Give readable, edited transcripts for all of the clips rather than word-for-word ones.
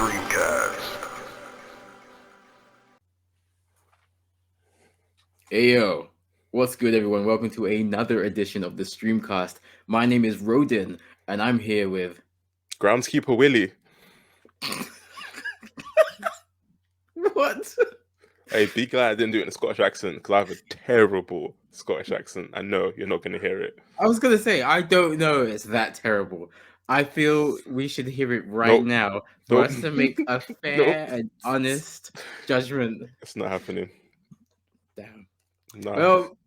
Streamcast. Hey yo, what's good everyone? Welcome to another edition of the Streamcast. My name is Rodin and I'm here with Groundskeeper Willie. What? Hey, be glad I didn't do it in a Scottish accent because I have a terrible Scottish accent. I know you're not going to hear it. I was gonna say, I don't know it's that terrible. I feel we should hear it right now for us to make a fair and honest judgment. It's not happening. Damn. No. Well,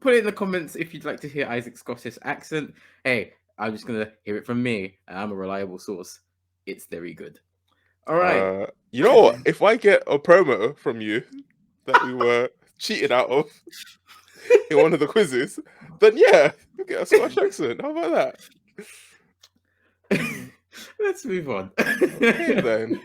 put it in the comments if you'd like to hear Isaac's Scottish accent. Hey, I'm just gonna hear it from me. I'm a reliable source. It's very good. All right. You know what? If I get a promo from you that we were cheated out of in one of the quizzes, then yeah, you get a Scottish accent. How about that? Let's move on. Okay, then.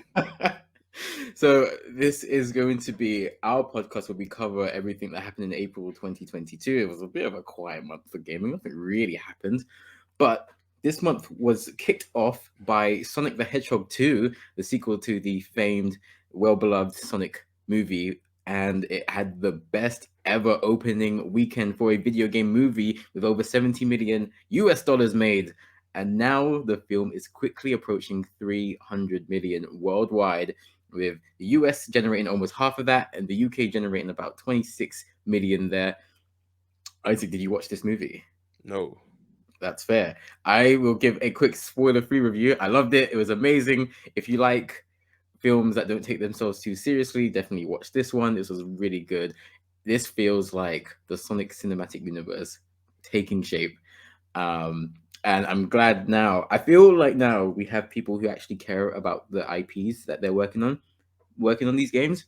So this is going to be our podcast where we cover everything that happened in April 2022. It was a bit of a quiet month for gaming. Nothing really happened. But this month was kicked off by Sonic the Hedgehog 2, the sequel to the famed, well-beloved Sonic movie. And it had the best ever opening weekend for a video game movie with over $70 million made. And now the film is quickly approaching 300 million worldwide, with the US generating almost half of that and the UK generating about 26 million there. Isaac, did you watch this movie? No. That's fair. I will give a quick spoiler-free review. I loved it. It was amazing. If you like films that don't take themselves too seriously, definitely watch this one. This was really good. This feels like the Sonic cinematic universe taking shape. And I'm glad now. I feel like now we have people who actually care about the IPs that they're working on these games.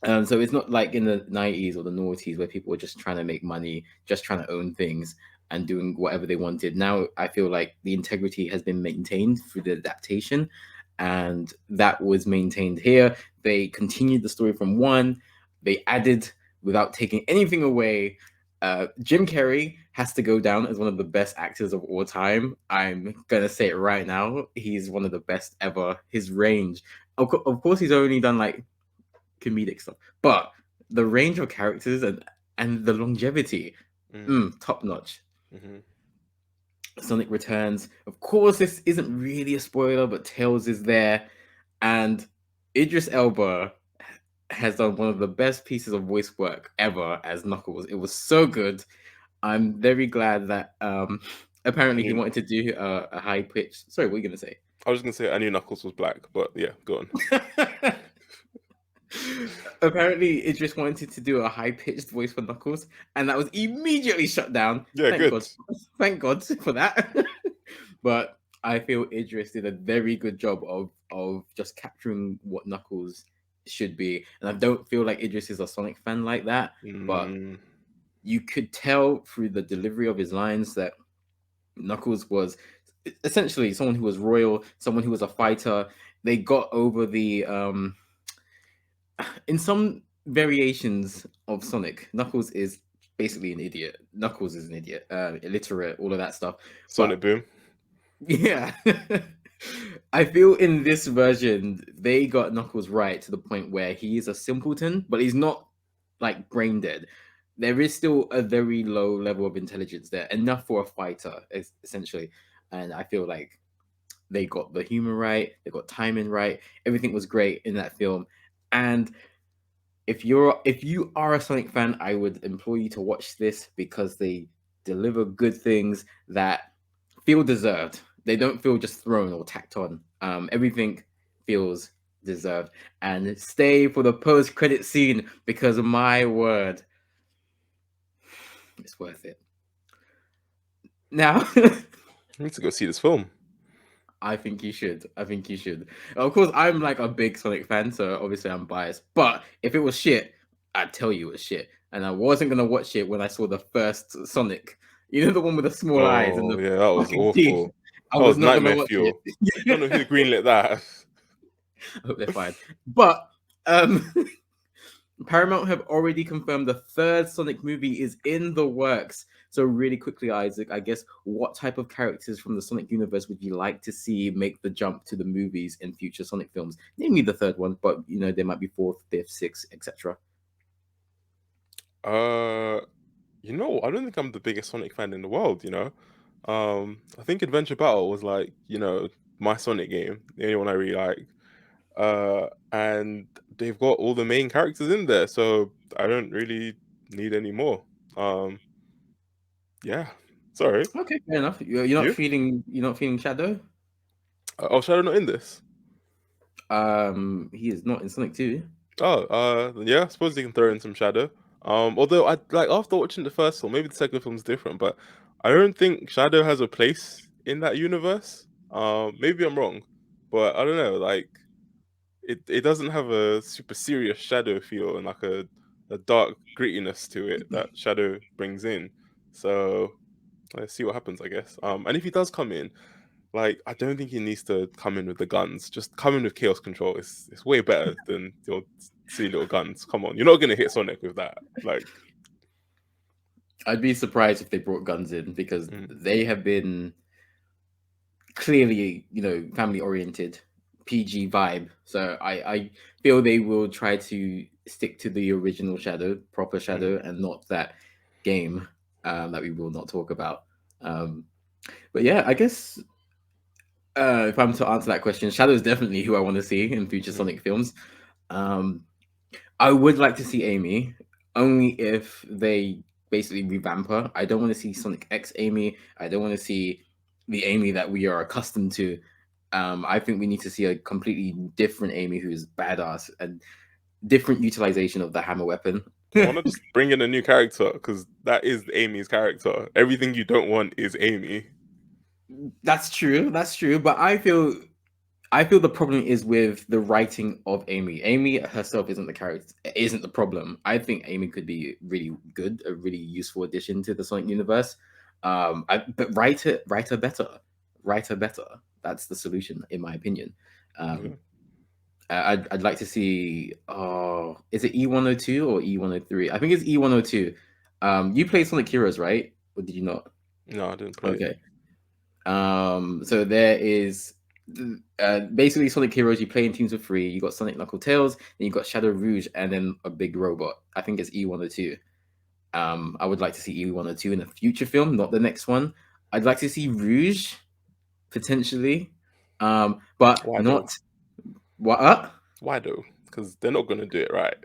So it's not like in the 90s or the noughties where people were just trying to make money, just trying to own things and doing whatever they wanted. Now I feel like the integrity has been maintained through the adaptation, and that was maintained here. They continued the story from one. They added without taking anything away. Jim Carrey has to go down as one of the best actors of all time. I'm gonna say it right now. He's one of the best ever. His range, of course, he's only done like comedic stuff, but the range of characters and the longevity, top notch. Mm-hmm. Sonic Returns. Of course, this isn't really a spoiler, but Tails is there, and Idris Elba has done one of the best pieces of voice work ever as Knuckles. It was so good. I'm very glad that apparently he wanted to do a high pitch. Sorry, what are you gonna say? I was gonna say I knew Knuckles was black, but yeah, go on. Apparently, Idris wanted to do a high-pitched voice for Knuckles, and that was immediately shut down. Yeah, good. Thank God for that. But I feel Idris did a very good job of just capturing what Knuckles should be, and I don't feel like Idris is a Sonic fan like that. But you could tell through the delivery of his lines that Knuckles was essentially someone who was royal, someone who was a fighter. They got over the in some variations of Sonic, Knuckles is basically an idiot. Knuckles is an idiot, illiterate, all of that stuff. Sonic Boom. Yeah. I feel in this version, they got Knuckles right to the point where he is a simpleton, but he's not like brain dead. There is still a very low level of intelligence there, enough for a fighter, essentially. And I feel like they got the humor right, they got timing right. Everything was great in that film. And if you are a Sonic fan, I would implore you to watch this because they deliver good things that feel deserved. They don't feel just thrown or tacked on. Everything feels deserved. And stay for the post-credit scene because my word, it's worth it. Now, I need to go see this film. I think you should. Of course, I'm like a big Sonic fan, so obviously I'm biased. But if it was shit, I'd tell you it was shit. And I wasn't gonna watch it when I saw the first Sonic. You know, the one with the small eyes and the that was awful. teeth. I was not gonna watch fuel. it. I don't know who greenlit that. I hope they're fine. But Paramount have already confirmed the third Sonic movie is in the works. So really quickly, Isaac, I guess what type of characters from the Sonic universe would you like to see make the jump to the movies in future Sonic films? Name me the third one, but there might be fourth, fifth, sixth, etc. Uh, I don't think I'm the biggest Sonic fan in the world. I think Adventure Battle was like, my Sonic game, the only one I really like. And they've got all the main characters in there, so I don't really need any more. Um, yeah. Sorry. Okay, fair enough. You're not You? feeling Shadow. Oh, Shadow not in this. He is not in Sonic 2. Oh, yeah, I suppose they can throw in some Shadow. Although I like after watching the first film, maybe the second film's different, but I don't think Shadow has a place in that universe. Maybe I'm wrong, but I don't know. Like, it doesn't have a super serious Shadow feel and like a dark grittiness to it that Shadow brings in. So let's see what happens, I guess. And if he does come in, like, I don't think he needs to come in with the guns. Just come in with chaos control. It's way better than your silly little guns. Come on, you're not gonna hit Sonic with that. Like, I'd be surprised if they brought guns in because mm, they have been clearly, family oriented, PG vibe. So I feel they will try to stick to the original Shadow, proper mm, Shadow, and not that game that we will not talk about. Um, but yeah, I guess if I'm to answer that question, Shadow is definitely who I want to see in future mm, Sonic films. Um, I would like to see Amy, only if they basically revamp her. I don't want to see Sonic X Amy. I don't want to see the Amy that we are accustomed to. I think we need to see a completely different Amy who's badass and different utilization of the hammer weapon. I want to just bring in a new character because that is Amy's character. Everything you don't want is Amy. That's true. That's true. But I feel the problem is with the writing of Amy. Amy herself isn't the character, isn't the problem. I think Amy could be really good, a really useful addition to the Sonic universe. But write her better. That's the solution, in my opinion. Yeah. Um, I'd like to see. Oh, is it E102 or E103? I think it's E102. You played Sonic Heroes, right? Or did you not? No, I didn't play it. Okay. So there is basically Sonic Heroes. You play in teams of three. You got Sonic Knuckle Tails, then you got Shadow Rouge, and then a big robot. I think it's E102. I would like to see E102 in a future film, not the next one. I'd like to see Rouge potentially, but Why though? not what. Why though? Because they're not gonna do it right.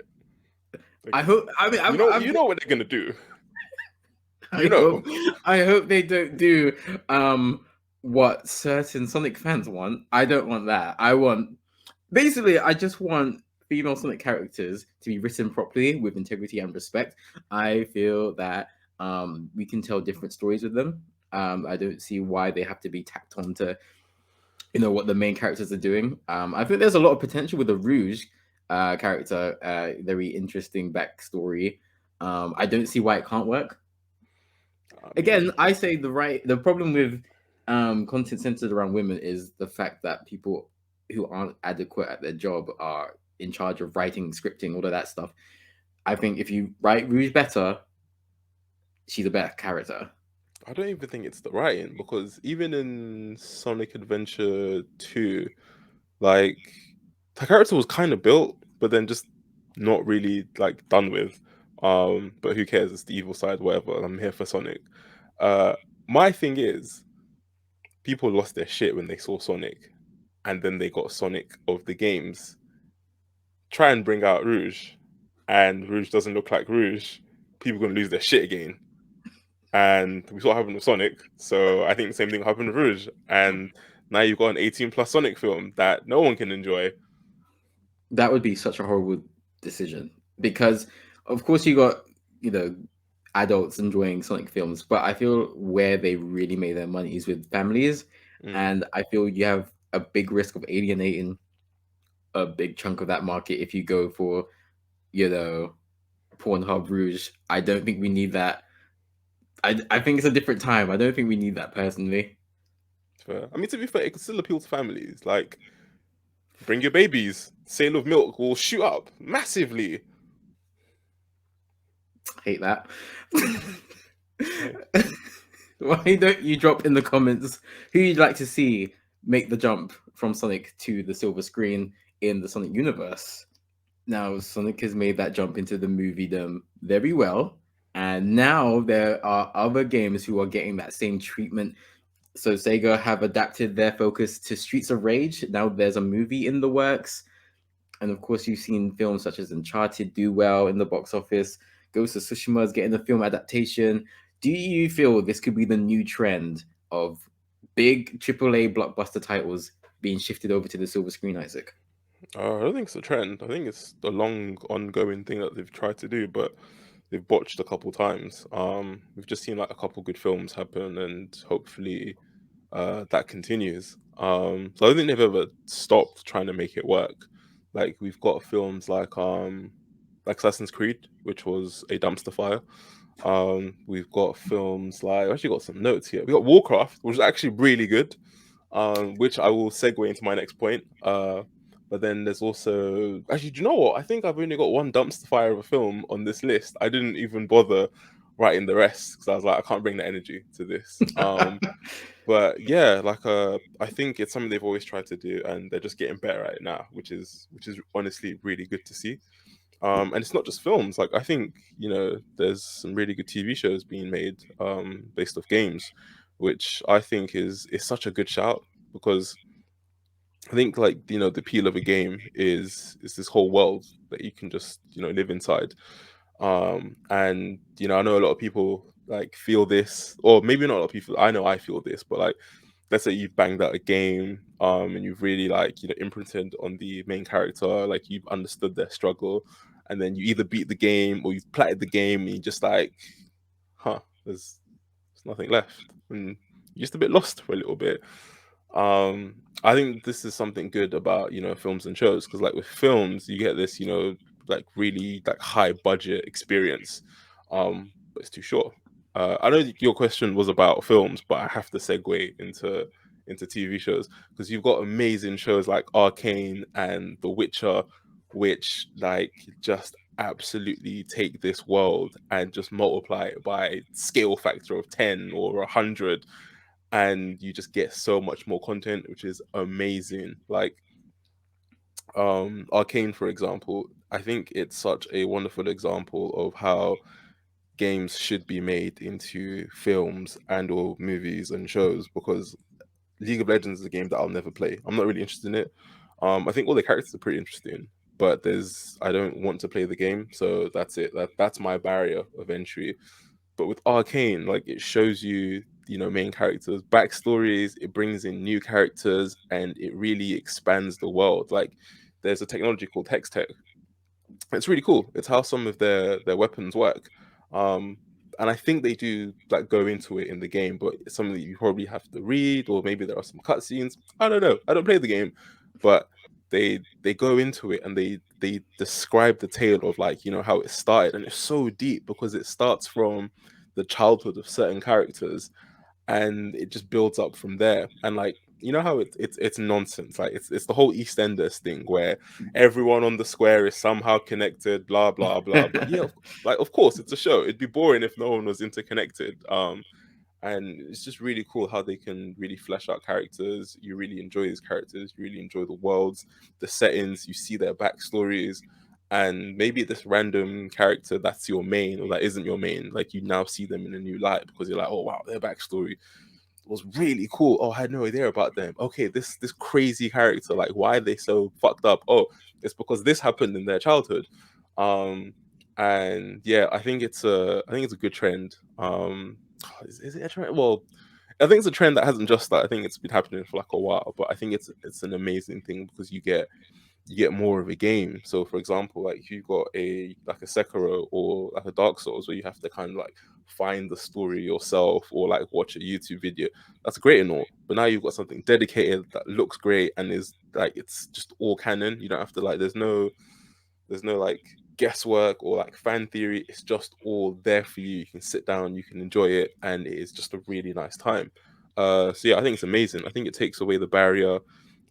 Like, I hope. I mean, you know what they're gonna do. You I know. hope I hope they don't do what certain Sonic fans want. I don't want that. I just want female Sonic characters to be written properly with integrity and respect. I feel that we can tell different stories with them. I don't see why they have to be tacked on to what the main characters are doing. I think there's a lot of potential with the Rouge character. Very interesting backstory. I don't see why it can't work. I Again, mean, I say the problem with content centered around women is the fact that people who aren't adequate at their job are in charge of writing, scripting, all of that stuff. I think if you write Rouge better, she's a better character. I don't even think it's the writing because even in Sonic Adventure 2, like, her character was kind of built, but then just not really like done with. But who cares? It's the evil side, whatever. I'm here for Sonic. Uh, my thing is, people lost their shit when they saw Sonic, and then they got Sonic of the games. Try and bring out Rouge, and Rouge doesn't look like Rouge. People gonna lose their shit again. And we saw what happened with Sonic, so I think the same thing happened with Rouge. And now you've got an 18+ Sonic film that no one can enjoy. That would be such a horrible decision because, of course, you got adults enjoying Sonic films, but I feel where they really made their money is with families, Mm. and I feel you have a big risk of alienating a big chunk of that market if you go for you know Pornhub Rouge. I don't think we need that. I think it's a different time. I don't think we need that personally. Fair. I mean, to be fair, it can still appeal to families. Like, bring your babies. Sale of milk will shoot up massively. Hate that. Like, Why don't you drop in the comments who you'd like to see make the jump from Sonic to the silver screen in the Sonic universe? Now, Sonic has made that jump into the moviedom very well, and now there are other games who are getting that same treatment. So Sega have adapted their focus to Streets of Rage. Now there's a movie in the works. And of course, you've seen films such as Uncharted do well in the box office. Ghost of Tsushima is getting a film adaptation. Do you feel this could be the new trend of big AAA blockbuster titles being shifted over to the silver screen, Isaac? I don't think it's a trend. I think it's a long ongoing thing that they've tried to do, but they've botched a couple times. We've just seen like a couple good films happen, and hopefully that continues. So I don't think they've ever stopped trying to make it work. Like we've got films like Assassin's Creed, which was a dumpster fire. We've got films like, I've actually got some notes here. We got Warcraft, which is actually really good. Which I will segue into my next point. But then there's also, actually, do you know what? I think I've only got one dumpster fire of a film on this list. I didn't even bother writing the rest because I was like, I can't bring the energy to this. But yeah, like I think it's something they've always tried to do, and they're just getting better at it now, which is honestly really good to see. And it's not just films. Like I think there's some really good TV shows being made based off games, which I think is such a good shout because I think like the appeal of a game is this whole world that you can just live inside. And I know a lot of people like feel this, or maybe not a lot of people. I know I feel this, but like let's say you've banged out a game and you've really like imprinted on the main character, like you've understood their struggle, and then you either beat the game or you've platted the game and you just like, huh, there's nothing left, and you're just a bit lost for a little bit. I think this is something good about films and shows, because like with films you get this like really like high budget experience, but it's too short. I know your question was about films, but I have to segue into TV shows, because you've got amazing shows like Arcane and The Witcher, which like just absolutely take this world and just multiply it by scale factor of 10 or 100, and you just get so much more content, which is amazing. Like Arcane, for example, I think it's such a wonderful example of how games should be made into films and or movies and shows, because League of Legends is a game that I'll never play. I'm not really interested in it. I think all the characters are pretty interesting, but I don't want to play the game, so that's it. That's my barrier of entry. But with Arcane, like it shows you, main characters, backstories, it brings in new characters, and it really expands the world. Like there's a technology called Hex Tech. It's really cool. It's how some of their weapons work. Um, and I think they do like go into it in the game, but it's something that you probably have to read, or maybe there are some cutscenes. I don't know. I don't play the game, but they go into it and they describe the tale of like how it started, and it's so deep because it starts from the childhood of certain characters, and it just builds up from there. And like how it's nonsense. Like it's the whole EastEnders thing where everyone on the square is somehow connected, blah blah blah. But yeah, like of course it's a show. It'd be boring if no one was interconnected. And it's just really cool how they can really flesh out characters. You really enjoy these characters. You really enjoy the worlds, the settings. You see their backstories. And maybe this random character that's your main or that isn't your main, like you now see them in a new light because you're like, oh wow, their backstory was really cool. Oh, I had no idea about them. Okay, this crazy character, like why are they so fucked up? Oh, it's because this happened in their childhood. Um, and yeah, I think it's a good trend. Is it a trend? Well, I think it's a trend that hasn't just started. I think it's been happening for like a while, but I think it's an amazing thing because you get more of a game. So for example, like if you've got a Sekiro or like a Dark Souls where you have to kind of like find the story yourself or like watch a YouTube video, that's great and all. But now you've got something dedicated that looks great and is like it's just all canon. You don't have to like there's no like guesswork or like fan theory. It's just all there for you. You can sit down, you can enjoy it, and it is just a really nice time. So yeah, I think it's amazing. I think it takes away the barrier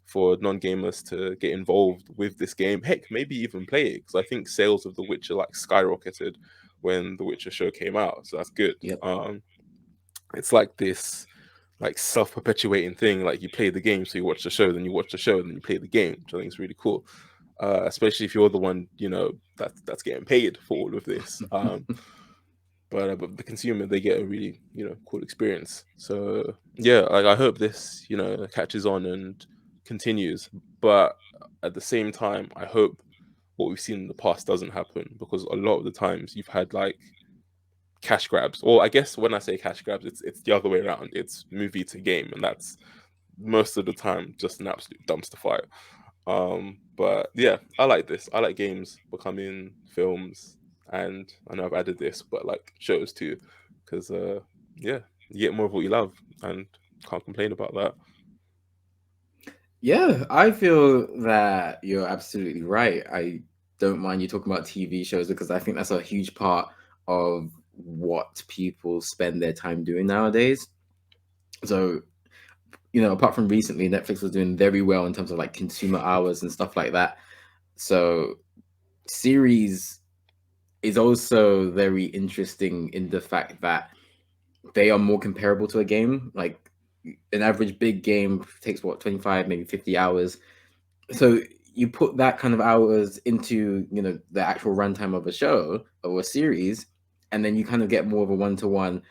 for non-gamers to get involved with this game. Heck, maybe even play it, because I think sales of The Witcher like skyrocketed when the Witcher show came out, so that's good. Yep. It's like this like self-perpetuating thing. Like you play the game, so you watch the show, then you watch the show, then you play the game, which I think is really cool. Especially if you're the one, you know, that's getting paid for all of this. But the consumer, they get a really, you know, cool experience. So yeah, like I hope this, you know, catches on and continues. But at the same time, I hope what we've seen in the past doesn't happen, because a lot of the times you've had like cash grabs, or I guess when I say cash grabs, it's the other way around. It's movie to game, and that's most of the time just an absolute dumpster fire. But yeah, I like this. I like games becoming films, and I know I've added this, but like shows too, because yeah, you get more of what you love, and can't complain about that. Yeah, I feel that you're absolutely right. I don't mind you talking about TV shows because I think that's a huge part of what people spend their time doing nowadays. So, you know, apart from recently, Netflix was doing very well in terms of like consumer hours and stuff like that. So, series is also very interesting in the fact that they are more comparable to a game. Like an average big game takes what, 25, maybe 50 hours. So you put that kind of hours into, you know, the actual runtime of a show or a series, and then you kind of get more of a one-to-one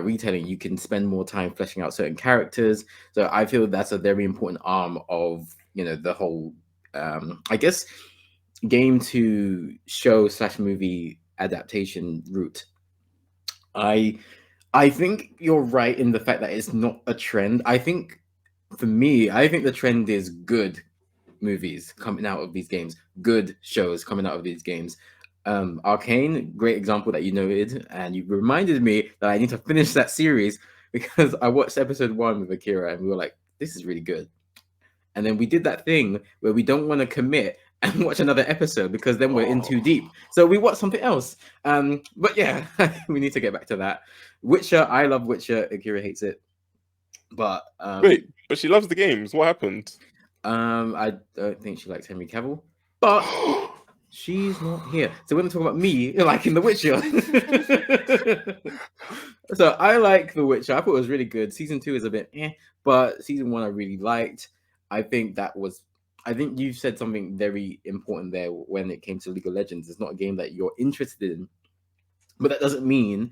retelling. You can spend more time fleshing out certain characters. So I feel that's a very important arm of, you know, the whole I guess game to show slash movie adaptation route. I think you're right in the fact that it's not a trend. I think for me, I think the trend is good movies coming out of these games, good shows coming out of these games. Arcane, great example that you noted, and you reminded me that I need to finish that series because I watched episode 1 with Akira and we were like, this is really good. And then we did that thing where we don't want to commit and watch another episode because then we're in too deep. So we watch something else. But yeah, we need to get back to that. Witcher, I love Witcher. Akira hates it. But Wait, but she loves the games. What happened? I don't think she likes Henry Cavill, but she's not here. So we're gonna talk about me liking The Witcher. So I like The Witcher. I thought it was really good. Season 2 is a bit but season 1 I really liked. I think you said something very important there when it came to League of Legends. It's not a game that you're interested in, but that doesn't mean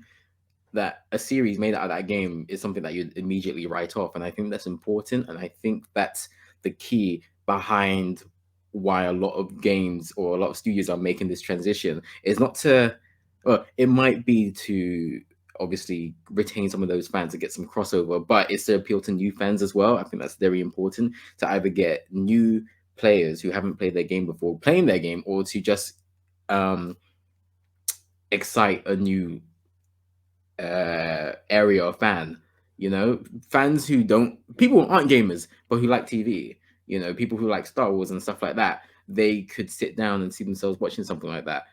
that a series made out of that game is something that you'd immediately write off. And I think that's important. And I think that's the key behind why a lot of games or a lot of studios are making this transition. Is not to, well, it might be to obviously retain some of those fans and get some crossover, but it's to appeal to new fans as well. I think that's very important to either get new players who haven't played their game before playing their game, or to just excite a new area of fan. You know, fans who people aren't gamers but who like TV, you know, people who like Star Wars and stuff like that, they could sit down and see themselves watching something like that.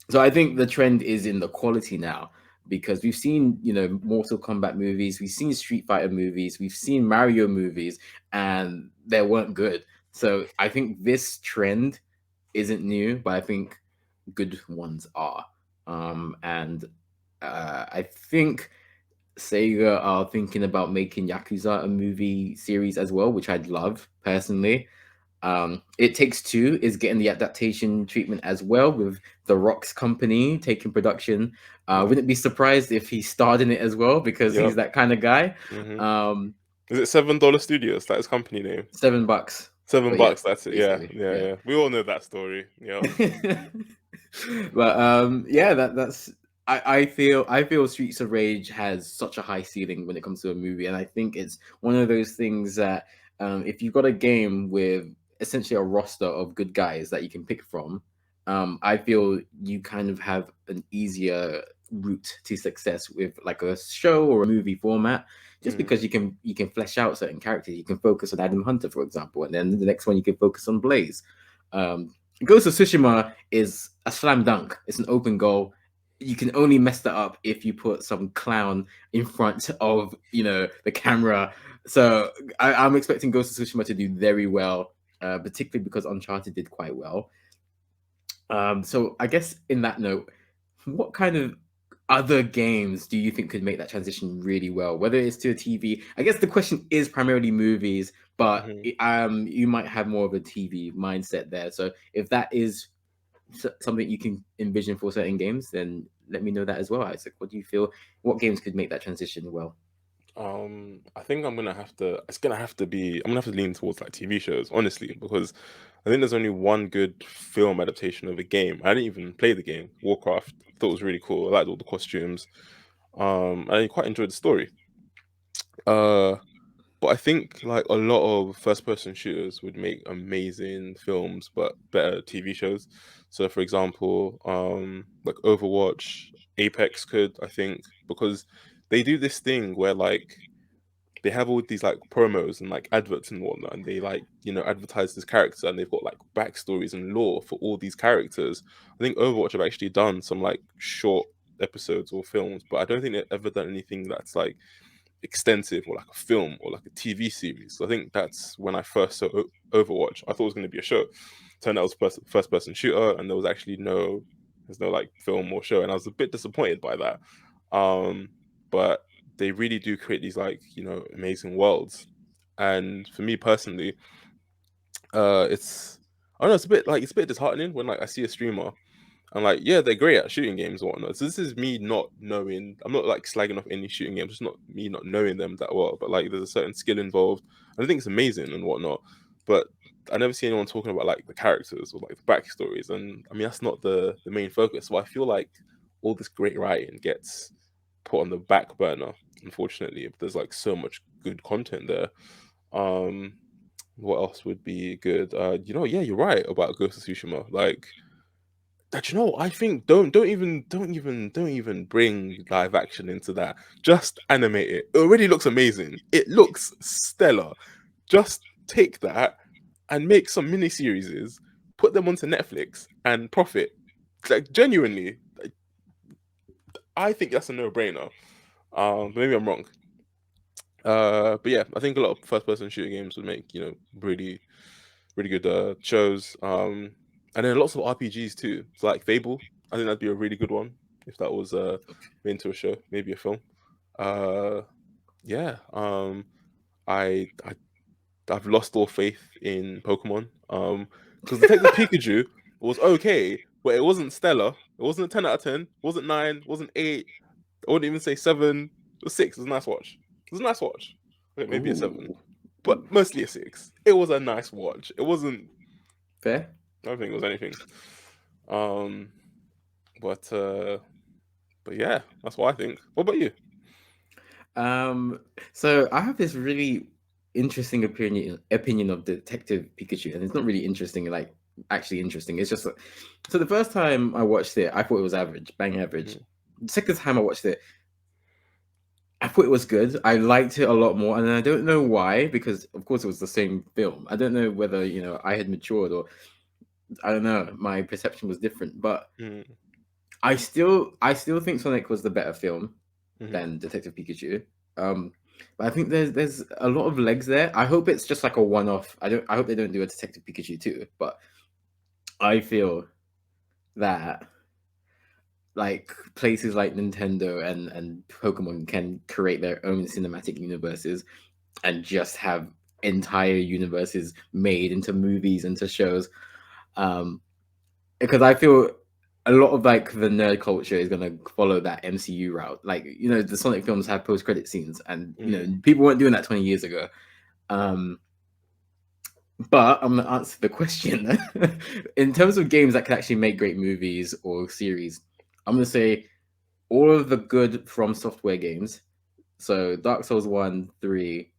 So I think the trend is in the quality now, because we've seen, you know, Mortal Kombat movies, we've seen Street Fighter movies, we've seen Mario movies, and they weren't good. So I think this trend isn't new, but I think good ones are. And I think Sega are thinking about making Yakuza a movie series as well, which I'd love personally. It Takes Two is getting the adaptation treatment as well, with The Rock's company taking production. Wouldn't be surprised if he starred in it as well, because he's that kind of guy. Is it $7 Studios? That's his company name. $7. $7. Yeah, that's it. Yeah. We all know that story. Yeah. But yeah, that's. I feel Streets of Rage has such a high ceiling when it comes to a movie, and I think it's one of those things that if you've got a game with essentially a roster of good guys that you can pick from, I feel you kind of have an easier route to success with like a show or a movie format, just because you can flesh out certain characters. You can focus on Adam Hunter, for example, and then the next one you can focus on Blaze. Ghost of Tsushima is a slam dunk. It's an open goal. You can only mess that up if you put some clown in front of, you know, the camera. So I'm expecting Ghost of Tsushima to do very well, particularly because Uncharted did quite well. So I guess in that note, what kind of other games do you think could make that transition really well? Whether it's to a TV, I guess the question is primarily movies, but Mhm. you might have more of a TV mindset there. So if that is something you can envision for certain games, then let me know that as well, Isaac. What do you feel? What games could make that transition well? I think I'm gonna have to. It's gonna have to be. I'm gonna have to lean towards like TV shows, honestly, because I think there's only one good film adaptation of a game. I didn't even play the game, Warcraft. I thought it was really cool. I liked all the costumes. I quite enjoyed the story. Uh, but I think like a lot of first person shooters would make amazing films, but better TV shows. So for example, like Overwatch, Apex could, I think, because they do this thing where like they have all these like promos and like adverts and whatnot, and they like advertise this character, and they've got like backstories and lore for all these characters. I think Overwatch have actually done some like short episodes or films, but I don't think they've ever done anything that's like extensive or like a film or like a TV series. So I think that's when I first saw Overwatch. I thought it was going to be a show. Turned out it was first person shooter, and there was actually there's no like film or show, and I was a bit disappointed by that. But they really do create these like amazing worlds, and for me personally, it's I don't know, it's a bit disheartening when like I see a streamer and like, yeah, they're great at shooting games and whatnot. So this is me not knowing. I'm not like slagging off any shooting games. It's not me not knowing them that well. But like, there's a certain skill involved. And I think it's amazing and whatnot. But I never see anyone talking about like the characters or like the backstories. And I mean, that's not the main focus. So I feel like all this great writing gets put on the back burner. Unfortunately, if there's like so much good content there. Um, what else would be good? Yeah, you're right about Ghost of Tsushima. Like I think don't even bring live action into that. Just animate it. It already looks amazing. It looks stellar. Just take that and make some mini series, put them onto Netflix and profit. Like genuinely, I think that's a no brainer. Maybe I'm wrong. But yeah, I think a lot of first person shooting games would make really really good shows. And then lots of RPGs too. So like Fable, I think that'd be a really good one if that was made into a show, maybe a film. Uh, yeah. I I've lost all faith in Pokemon. Because Detective Pikachu was okay, but it wasn't stellar. It wasn't a 10 out of 10. It wasn't 9. It wasn't 8. I wouldn't even say 7. It was 6. It was a nice watch. It was a nice watch. Okay, maybe a 7, Ooh, but mostly a 6. It was a nice watch. It wasn't. fair. I don't think it was anything. Um, but uh, but yeah, that's what I think. What about you? Um, so I have this really interesting opinion of Detective Pikachu, and it's not really interesting, like actually interesting. It's just so the first time I watched it, I thought it was average, bang average. Mhm. The second time I watched it, I thought it was good. I liked it a lot more, and I don't know why, because of course it was the same film. I don't know whether I had matured or I don't know, my perception was different, but Mhm. I still think Sonic was the better film Mhm. than Detective Pikachu. Um, but I think there's a lot of legs there. I hope it's just like a one-off. I hope they don't do a Detective Pikachu too. But I feel that like places like Nintendo and Pokemon can create their own cinematic universes and just have entire universes made into movies, into shows. Um, because I feel a lot of like the nerd culture is gonna follow that MCU route. Like the Sonic films have post credit scenes, and Mhm. people weren't doing that 20 years ago. Um, but I'm gonna answer the question in terms of games that can actually make great movies or series. I'm gonna say all of the good From Software games. So Dark Souls 1, 3,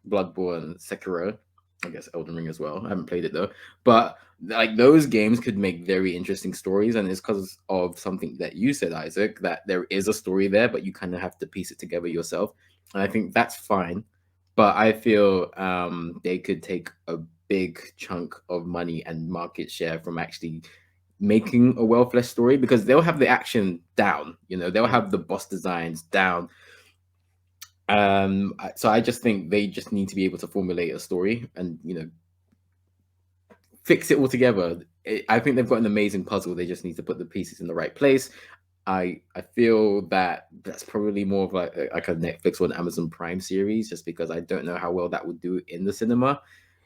Bloodborne, Sekiro, I guess Elden Ring as well. I haven't played it though, but like those games could make very interesting stories, and it's because of something that you said, Isaac, that there is a story there, but you kind of have to piece it together yourself, and I think that's fine. But I feel they could take a big chunk of money and market share from actually making a well fleshed story because they'll have the action down, they'll Mhm. have the boss designs down, so I just think they just need to be able to formulate a story and fix it all together. I think they've got an amazing puzzle. They just need to put the pieces in the right place. I feel that that's probably more of like a Netflix or an Amazon Prime series, just because I don't know how well that would do in the cinema.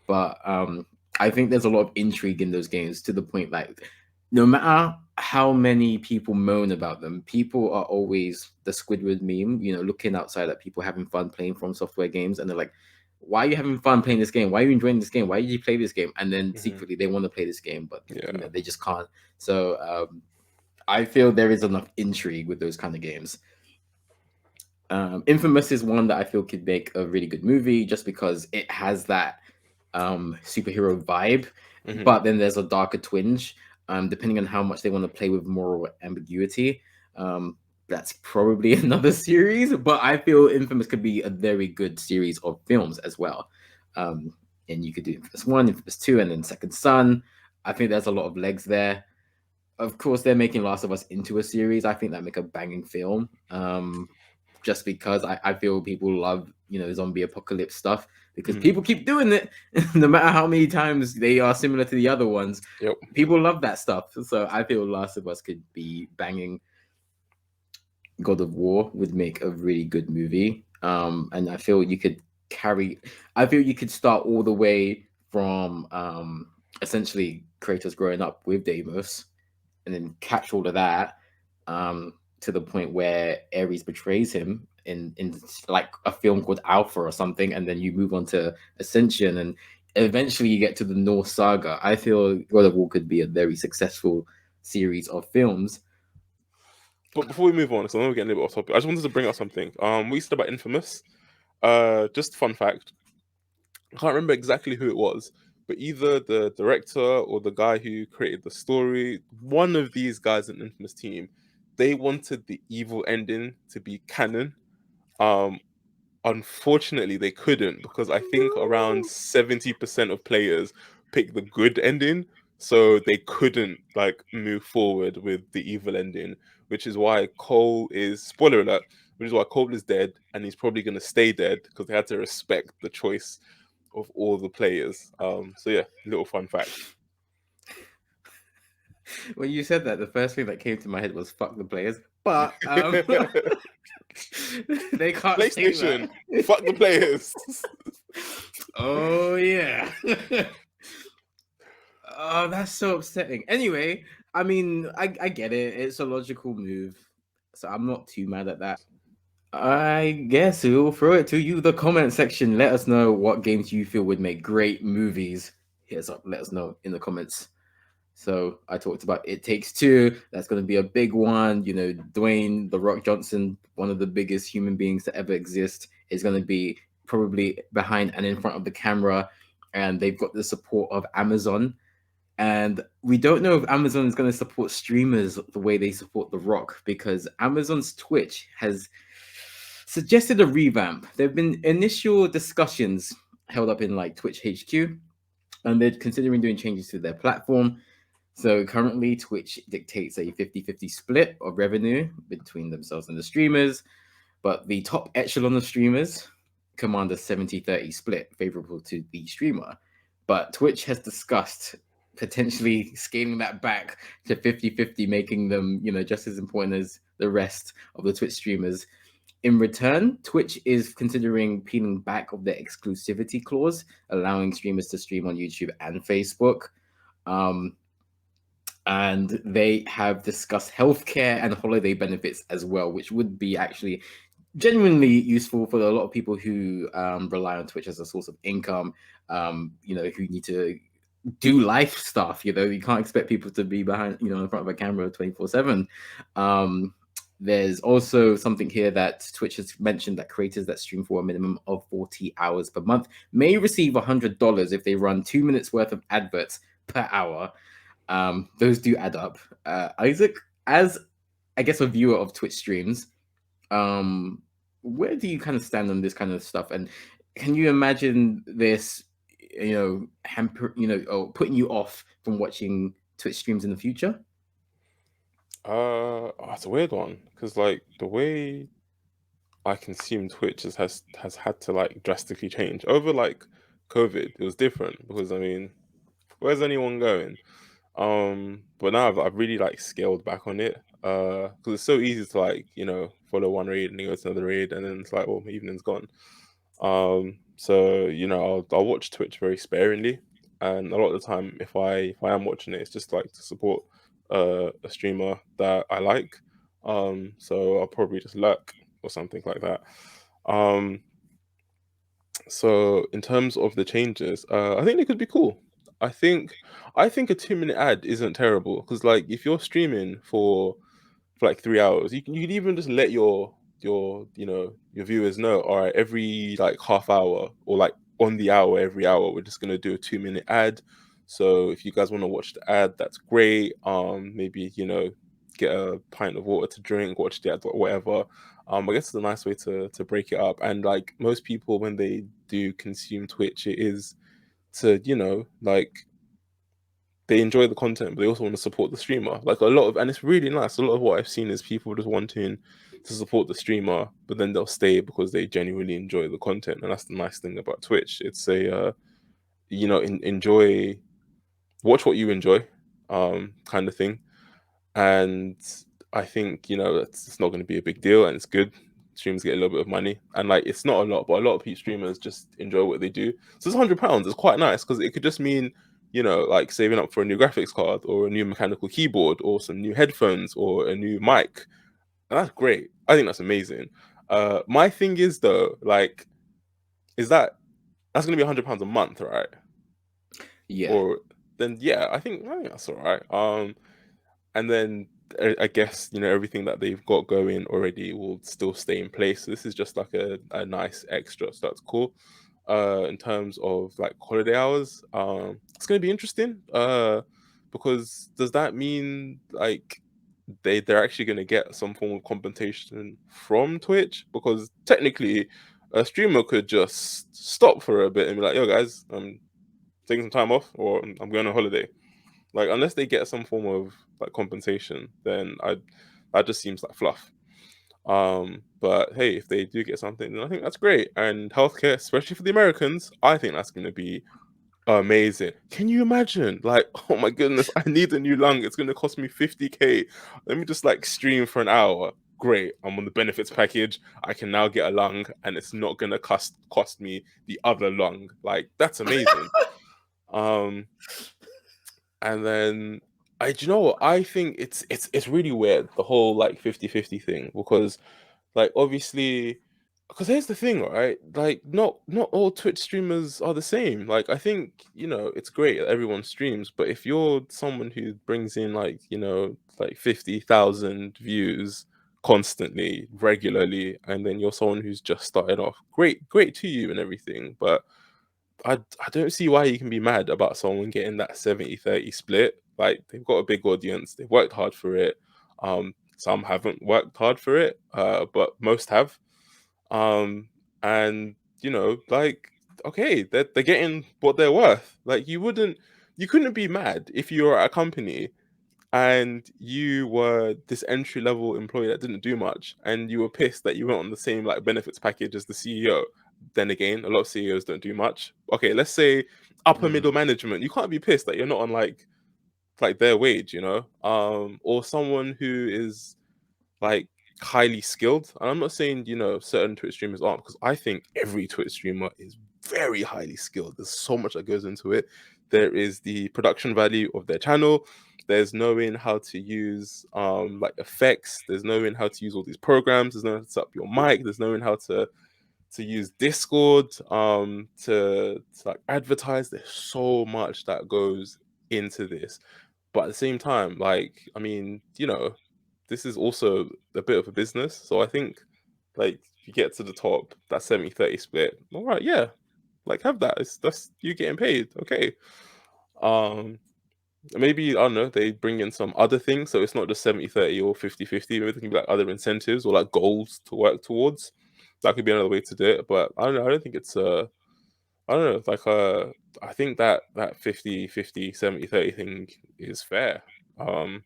But I think there's a lot of intrigue in those games, to the point like no matter how many people moan about them, people are always the Squidward meme, looking outside at people having fun playing From Software games, and they're like, why are you having fun playing this game? Why are you enjoying this game? Why did you play this game? And then secretly they want to play this game, but Yeah. they just can't. So I feel there is enough intrigue with those kind of games. Infamous is one that I feel could make a really good movie, just because it has that superhero vibe, but then there's a darker twinge. Depending on how much they want to play with moral ambiguity, that's probably another series. But I feel Infamous could be a very good series of films as well. And you could do Infamous 1, Infamous 2, and then Second Son. I think there's a lot of legs there. Of course, they're making Last of Us into a series. I think that make a banging film. Just because I feel people love, zombie apocalypse stuff, because people keep doing it. No matter how many times they are similar to the other ones. Yep. People love that stuff. So I feel Last of Us could be banging. God of War would make a really good movie. And I feel you could start all the way from essentially Kratos growing up with Deimos, and then catch all of that to the point where Ares betrays him in like a film called Alpha or something, and then you move on to Ascension, and eventually you get to the Norse saga. I feel God of War could be a very successful series of films. But before we move on, so I know we're getting a little bit off topic, I just wanted to bring up something. We said about Infamous. Just fun fact. I can't remember exactly who it was, but either the director or the guy who created the story, one of these guys in Infamous team, they wanted the evil ending to be canon. Unfortunately, they couldn't, because I think around 70% of players picked the good ending, so they couldn't like move forward with the evil ending, which is why Cole is, spoiler alert, which is why Cole is dead, and he's probably going to stay dead, because they had to respect the choice of all the players. So yeah, little fun fact. When you said that, the first thing that came to my head was "fuck the players," but they can't PlayStation, say that. fuck the players. Oh yeah. Oh, that's so upsetting. Anyway, I mean, I get it. It's a logical move, so I'm not too mad at that. I guess we'll throw it to you, the comment section. Let us know what games you feel would make great movies. Hit us up. Let us know in the comments. So I talked about It Takes Two. That's going to be a big one. Dwayne "The Rock" Johnson, one of the biggest human beings to ever exist, is going to be probably behind and in front of the camera. And they've got the support of Amazon. And we don't know if Amazon is going to support streamers the way they support The Rock, because Amazon's Twitch has suggested a revamp. There have been initial discussions held up in like Twitch HQ, and they're considering doing changes to their platform. So currently, Twitch dictates a 50-50 split of revenue between themselves and the streamers, but the top echelon of streamers command a 70-30 split favorable to the streamer. But Twitch has discussed potentially scaling that back to 50-50, making them, just as important as the rest of the Twitch streamers. In return, Twitch is considering peeling back of their exclusivity clause, allowing streamers to stream on YouTube and Facebook. And they have discussed healthcare and holiday benefits as well, which would be actually genuinely useful for a lot of people who rely on Twitch as a source of income, who need to do life stuff. You can't expect people to be behind, in front of a camera 24/7. There's also something here that Twitch has mentioned, that creators that stream for a minimum of 40 hours per month may receive $100 if they run 2 minutes worth of adverts per hour. Those do add up. Isaac, as I guess a viewer of Twitch streams, where do you kind of stand on this kind of stuff? And can you imagine this, or putting you off from watching Twitch streams in the future? It's a weird one, because like the way I consume Twitch has had to like drastically change over like COVID. It was different, because I mean, where's anyone going? But now I've really like scaled back on it. because it's so easy to like, you know, follow one raid and then go to another raid, and then it's like, well, my evening's gone. So you know, I'll watch Twitch very sparingly, and a lot of the time, if I am watching it, it's just like to support a streamer that I like. So I'll probably just lurk or something like that. Um, so in terms of the changes, I think they could be cool. I think I think a 2 minute ad isn't terrible because like if you're streaming for like 3 hours, you could even just let your you know your viewers know. All right, every like half hour or like on the hour, every hour, we're just gonna do a 2 minute ad. So if you guys want to watch the ad, that's great. Maybe you know get a pint of water to drink, watch the ad, whatever. I guess it's a nice way to break it up. And like most people, when they do consume Twitch, it is to you know like they enjoy the content, but they also want to support the streamer. Like a lot of, and it's really nice. A lot of what I've seen is people just wanting to support the streamer, but then they'll stay because they genuinely enjoy the content, and that's the nice thing about Twitch. It's a you know enjoy, watch what you enjoy, kind of thing. And I think you know it's not going to be a big deal, and it's good. Streamers get a little bit of money, and like it's not a lot, but a lot of people streamers just enjoy what they do. So it's £100. It's quite nice because it could just mean you know like saving up for a new graphics card or a new mechanical keyboard or some new headphones or a new mic. And that's great. I think that's amazing. My thing is though, like, is that's going to be £100 a month, right? Yeah. Or then yeah, I think that's all right. And then I guess you know everything that they've got going already will still stay in place. So this is just like a nice extra, so that's cool. In terms of like holiday hours, it's gonna be interesting. Because does that mean like they're actually gonna get some form of compensation from Twitch? Because technically, a streamer could just stop for a bit and be like, "Yo, guys, I'm taking some time off, or I'm going on holiday." Like unless they get some form of like compensation, then I that just seems like fluff. But hey, if they do get something, then I think that's great. And healthcare, especially for the Americans, I think that's going to be amazing. Can you imagine? Like, oh my goodness, I need a new lung. It's going to cost me 50K. Let me just like stream for an hour. Great, I'm on the benefits package. I can now get a lung, and it's not going to cost me the other lung. Like, that's amazing. Um, and then do you know what? I think it's really weird, the whole like 50-50 thing, because like obviously, because here's the thing, right? Like not all Twitch streamers are the same. Like I think, you know, it's great that everyone streams, but if you're someone who brings in like, you know, like 50,000 views constantly, regularly, and then you're someone who's just started off, great to you and everything, but I don't see why you can be mad about someone getting that 70-30 split. Like they've got a big audience, they've worked hard for it. Some haven't worked hard for it, but most have. Um, and you know, like okay, they're getting what they're worth. Like you couldn't be mad if you were at a company and you were this entry level employee that didn't do much, and you were pissed that you weren't on the same like benefits package as the CEO. Then again, a lot of CEOs don't do much. Okay, let's say upper Mm. middle management. You can't be pissed that you're not on like their wage, you know, or someone who is like highly skilled. And I'm not saying you know certain Twitch streamers aren't, because I think every Twitch streamer is very highly skilled. There's so much that goes into it. There is the production value of their channel. There's knowing how to use like effects. There's knowing how to use all these programs. There's knowing how to set up your mic. There's knowing how to use Discord to like advertise. There's so much that goes into this. But at the same time, like I mean, you know, this is also a bit of a business. So I think like if you get to the top, that 70-30 split, all right, yeah. Like have that. That's you getting paid. Okay. Um maybe I don't know, they bring in some other things. So it's not just 70-30 or 50-50. Maybe there can be like other incentives or like goals to work towards. That could be another way to do it. But I don't know, I don't think it's I don't know, like I think that 50-50, 70-30 thing is fair. I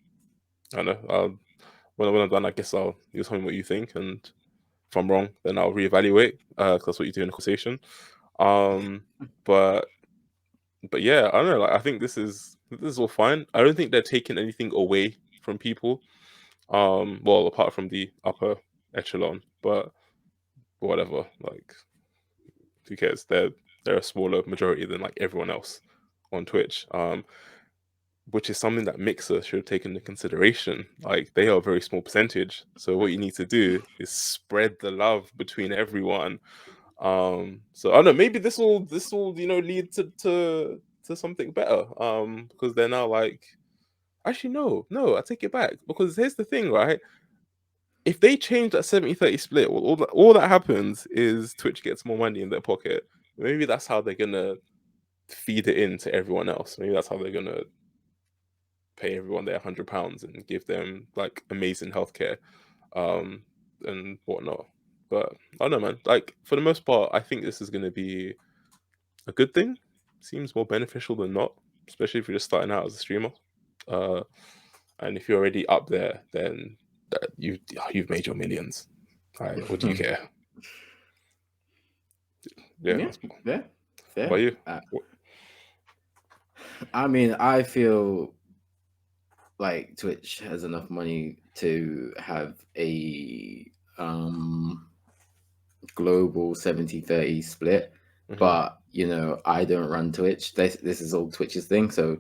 don't know. When I'm done, I guess you'll tell me what you think, and if I'm wrong, then I'll reevaluate. 'Cause that's what you do in a conversation. Um, but yeah, I don't know. Like I think this is all fine. I don't think they're taking anything away from people. Well, apart from the upper echelon, but whatever. Like, who cares? They're a smaller majority than like everyone else on Twitch. Which is something that Mixer should take into consideration. Like, they are a very small percentage. So what you need to do is spread the love between everyone. So I don't know, maybe this will lead to something better. Because they're now like, actually no, I take it back. Because here's the thing, right? If they change that 70-30 split, all that happens is Twitch gets more money in their pocket. Maybe that's how they're gonna feed it in to everyone else. Maybe that's how they're gonna pay everyone their £100 and give them like amazing healthcare, and whatnot. But I don't know, man. Like, for the most part, I think this is gonna be a good thing. Seems more beneficial than not, especially if you're just starting out as a streamer. And if you're already up there, then you've made your millions. Right? What do you care? Yeah. Yeah, What about you? I mean, I feel like Twitch has enough money to have a global 70-30 split, but I don't run Twitch. This is all Twitch's thing, so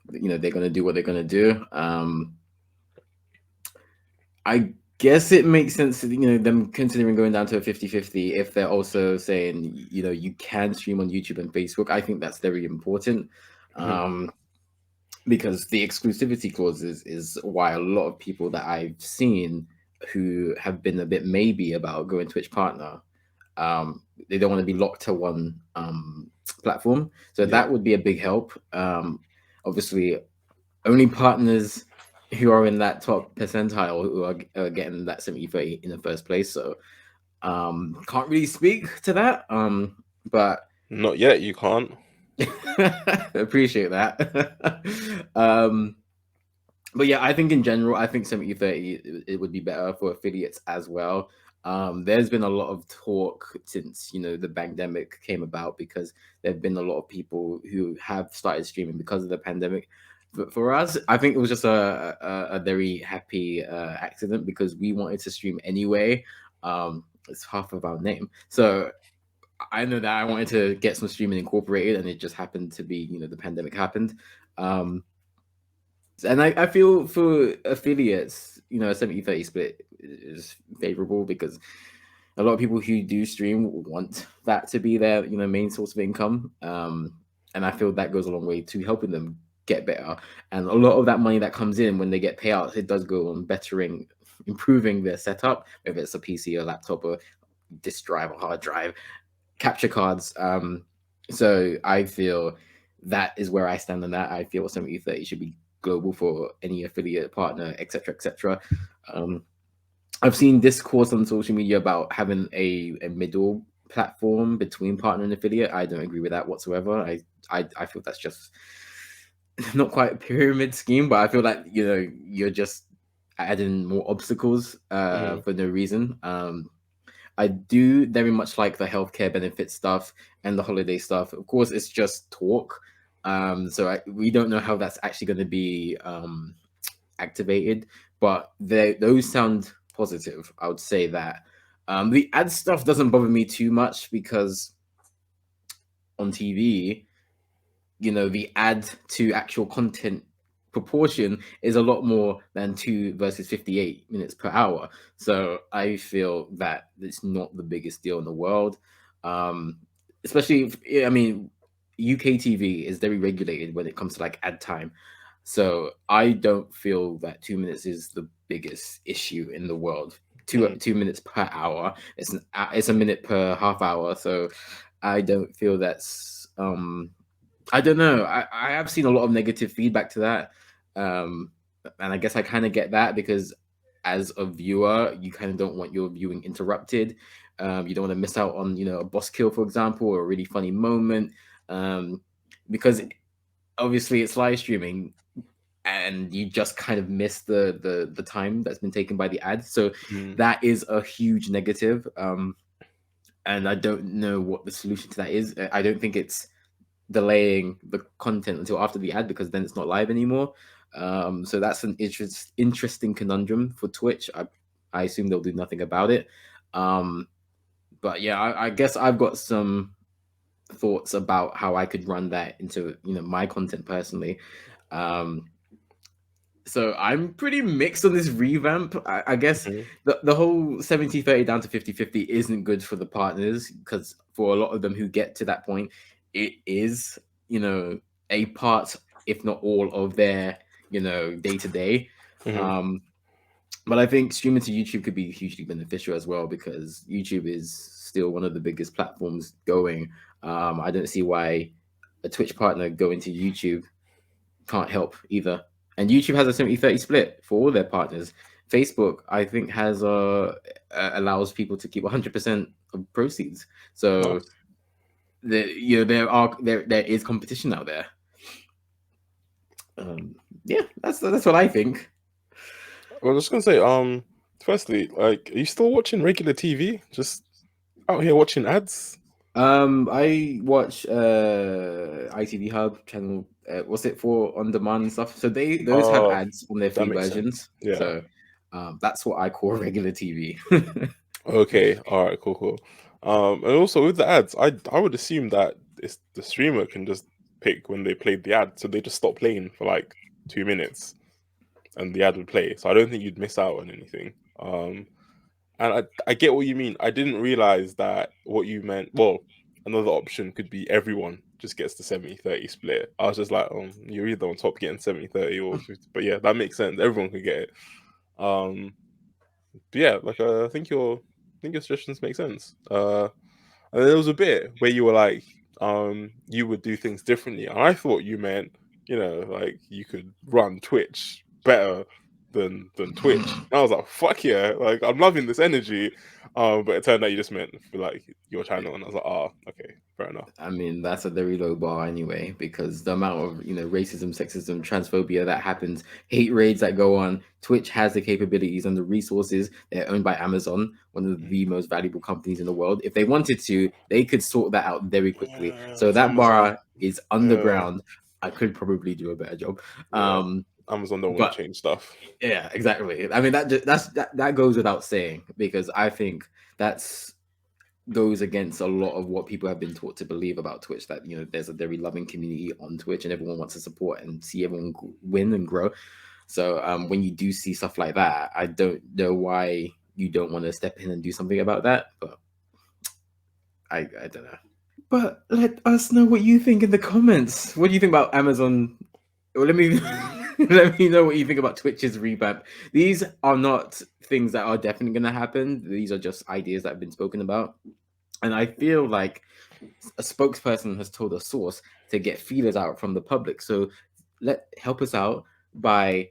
they're gonna do what they're gonna do. I guess it makes sense, them considering going down to a 50-50 if they're also saying, you can stream on YouTube and Facebook. I think that's very important. Because the exclusivity clauses is why a lot of people that I've seen who have been a bit maybe about going Twitch partner, they don't want to be locked to one platform. So that would be a big help. Obviously, only partners who are in that top percentile who are getting that 70-30 in the first place. So can't really speak to that. But not yet. You can't. Appreciate that. But yeah, I think in general, I think 70-30 it would be better for affiliates as well. There's been a lot of talk since the pandemic came about, because there've been a lot of people who have started streaming because of the pandemic. But for us, I think it was just a very happy accident, because we wanted to stream anyway. It's half of our name, so I know that I wanted to get some streaming incorporated, and it just happened to be, the pandemic happened. And I feel for affiliates, a 70-30 split is favorable, because a lot of people who do stream want that to be their, main source of income. And I feel that goes a long way to helping them get better. And a lot of that money that comes in when they get payouts, it does go on improving their setup, whether it's a PC or laptop or disk drive or hard drive, capture cards. So I feel that is where I stand on that. I feel 70-30 should be global for any affiliate partner, etc. I've seen discourse on social media about having a middle platform between partner and affiliate. I don't agree with that whatsoever. I feel that's just not quite a pyramid scheme, but I feel like you're just adding more obstacles for no reason. I do very much like the healthcare benefit stuff and the holiday stuff. Of course, it's just talk. So we don't know how that's actually going to be activated, but those sound positive. I would say that. The ad stuff doesn't bother me too much, because on TV, the ad to actual content proportion is a lot more than 2 versus 58 minutes per hour. So I feel that it's not the biggest deal in the world. Especially UK TV is very regulated when it comes to like ad time. So I don't feel that 2 minutes is the biggest issue in the world. 2 minutes per hour. It's a minute per half hour. So I don't feel that's I don't know. I have seen a lot of negative feedback to that. And I guess I kind of get that, because as a viewer, you kind of don't want your viewing interrupted. You don't want to miss out on, a boss kill, for example, or a really funny moment. Because obviously it's live streaming, and you just kind of miss the time that's been taken by the ad. So that is a huge negative. And I don't know what the solution to that is. I don't think it's delaying the content until after the ad because then it's not live anymore. So that's an interesting conundrum for Twitch. I assume they'll do nothing about it. But yeah, I guess I've got some thoughts about how I could run that into my content personally. So I'm pretty mixed on this revamp. I guess Mhm. the whole 70-30 down to 50-50 isn't good for the partners because for a lot of them who get to that point, it is, a part, if not all, of their, day to day. Mhm. But I think streaming to YouTube could be hugely beneficial as well because YouTube is still one of the biggest platforms going. I don't see why a Twitch partner going to YouTube can't help either. And YouTube has a 70-30 split for all their partners. Facebook, I think, has allows people to keep 100% of proceeds. So Nice. there is competition out there. Yeah, that's what I think. Well, I was just gonna say, firstly, like, are you still watching regular TV? Just out here watching ads? I watch ITV Hub channel. What's it for on demand and stuff? So those have Oh, ads on their that free makes sense. versions. Yeah. So that's what I call regular TV. Okay. All right. Cool. Cool. And also with the ads, I would assume that the streamer can just pick when they played the ad, so they just stop playing for like 2 minutes, and the ad would play. So I don't think you'd miss out on anything. And I get what you mean. I didn't realize that what you meant. Well, another option could be everyone just gets the 70-30 split. I was just like, you're either on top getting 70-30 or 50. But yeah, that makes sense. Everyone could get it. Um, but yeah, like I think your suggestions make sense. And there was a bit where you were like, you would do things differently, and I thought you meant, like you could run Twitch better than Twitch. And I was like, fuck yeah, like I'm loving this energy. But it turned out you just meant for like your channel, and I was like, okay, fair enough. I mean, that's a very low bar anyway, because the amount of racism, sexism, transphobia that happens, hate raids that go on. Twitch has the capabilities and the resources. They're owned by Amazon, one of the most valuable companies in the world. If they wanted to, they could sort that out very quickly. Yeah, So it's that Amazon. bar is Yeah, underground. I could probably do a better job. yeah. Um, Amazon don't want to but change stuff. yeah, exactly. I mean, that goes without saying because I think that's goes against a lot of what people have been taught to believe about Twitch. That there's a very loving community on Twitch, and everyone wants to support and see everyone win and grow. So when you do see stuff like that, I don't know why you don't want to step in and do something about that. But I don't know. But let us know what you think in the comments. What do you think about Amazon? Well, let me let me know what you think about Twitch's revamp. These are not things that are definitely going to happen. These are just ideas that have been spoken about. And I feel like a spokesperson has told a source to get feelers out from the public. So help us out by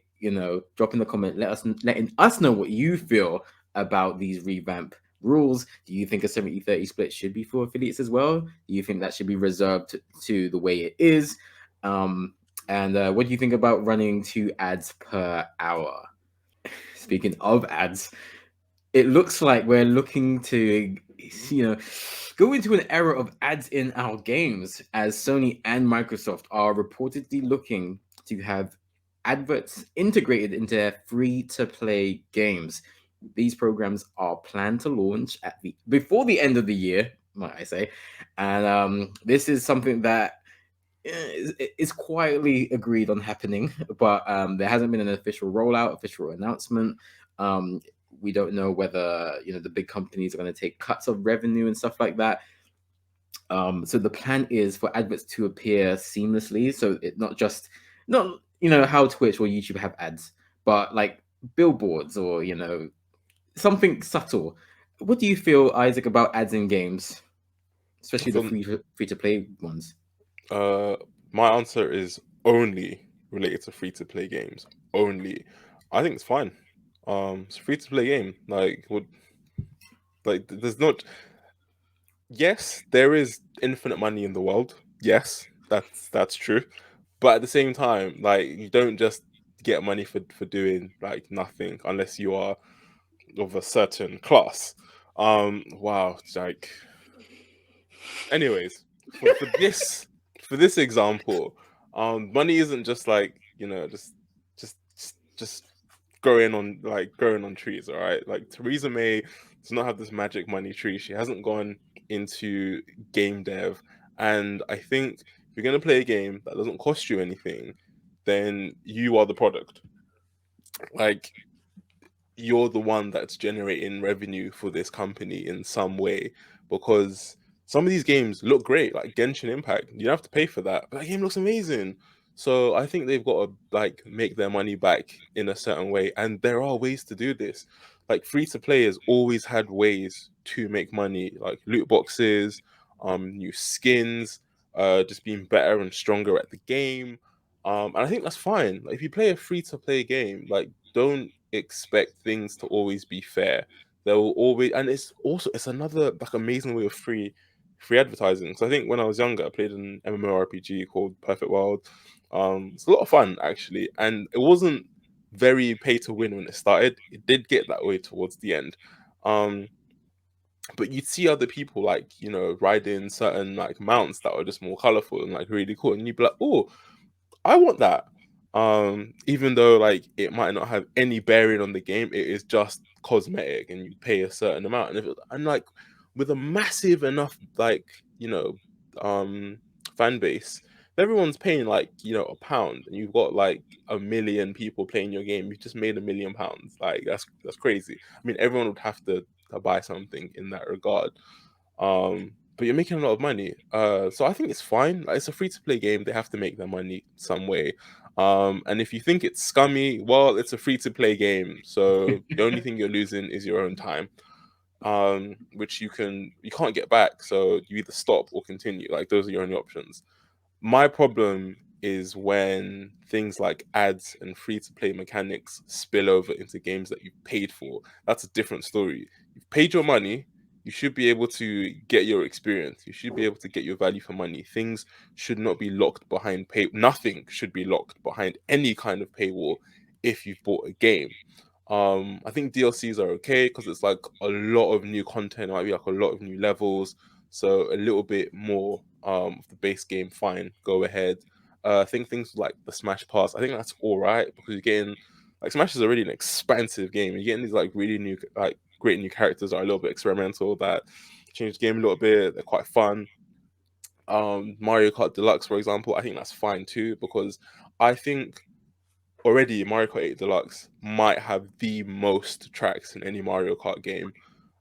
dropping the comment, letting us know what you feel about these revamp rules. Do you think a 70-30 split should be for affiliates as well? Do you think that should be reserved to the way it is? And what do you think about running 2 ads per hour? Speaking of ads, it looks like we're looking to go into an era of ads in our games, as Sony and Microsoft are reportedly looking to have adverts integrated into their free-to-play games. These programs are planned to launch before the end of the year, might I say, and this is something that is quietly agreed on happening, but there hasn't been an official rollout, official announcement. Um, we don't know whether the big companies are going to take cuts of revenue and stuff like that. So the plan is for adverts to appear seamlessly, so it not how Twitch or YouTube have ads, but like billboards or something subtle. What do you feel, Isaac, about ads in games, especially the From free to play ones? My answer is only related to free to play games. Only, I think it's fine. It's a free to play game. There's not. Yes, there is infinite money in the world. Yes, that's true. But at the same time, like you don't just get money for doing like nothing unless you are of a certain class. Wow, like anyways, for for this example, money isn't just like, just growing on trees, all right? Like Theresa May does not have this magic money tree. She hasn't gone into game dev. And I think if you're gonna play a game that doesn't cost you anything, then you are the product. Like you're the one that's generating revenue for this company in some way, because some of these games look great, like Genshin Impact. You don't have to pay for that, but that game looks amazing. So I think they've got to like make their money back in a certain way, and there are ways to do this. Like free to play has always had ways to make money, like loot boxes, new skins, just being better and stronger at the game. And I think that's fine. Like if you play a free to play game, like don't expect things to always be fair. There will always, and it's another like amazing way of free advertising. So I think when I was younger, I played an MMORPG called Perfect World. It's a lot of fun actually, and it wasn't very pay to win when it started. It did get that way towards the end. Um, but you'd see other people like riding certain like mounts that are just more colorful and like really cool, and you'd be like, oh, I want that. Even though like it might not have any bearing on the game, it is just cosmetic, and you pay a certain amount. And like with a massive enough like fan base, if everyone's paying like £1, and you've got like 1 million people playing your game, you've just made £1 million. Like that's crazy. I mean, everyone would have to buy something in that regard. But you're making a lot of money. So I think it's fine. Like, it's a free to play game. They have to make their money some way. And if you think it's scummy, well, it's a free to play game. So the only thing you're losing is your own time, which you can't get back. So you either stop or continue. Like those are your only options. My problem is when things like ads and free to play mechanics spill over into games that you've paid for. That's a different story. You've paid your money, you should be able to get your experience. You should be able to get your value for money. Things should not be locked behind nothing should be locked behind any kind of paywall if you've bought a game. I think DLCs are okay because it's like a lot of new content, it might be like a lot of new levels, so a little bit more of the base game, fine, go ahead. I think things like the Smash Pass, I think that's all right because you're getting like Smash is already an expansive game. You're getting these like really new, like great new characters that are a little bit experimental that change the game a little bit. They're quite fun. Mario Kart Deluxe, for example, I think that's fine too because I think already Mario Kart 8 Deluxe might have the most tracks in any Mario Kart game.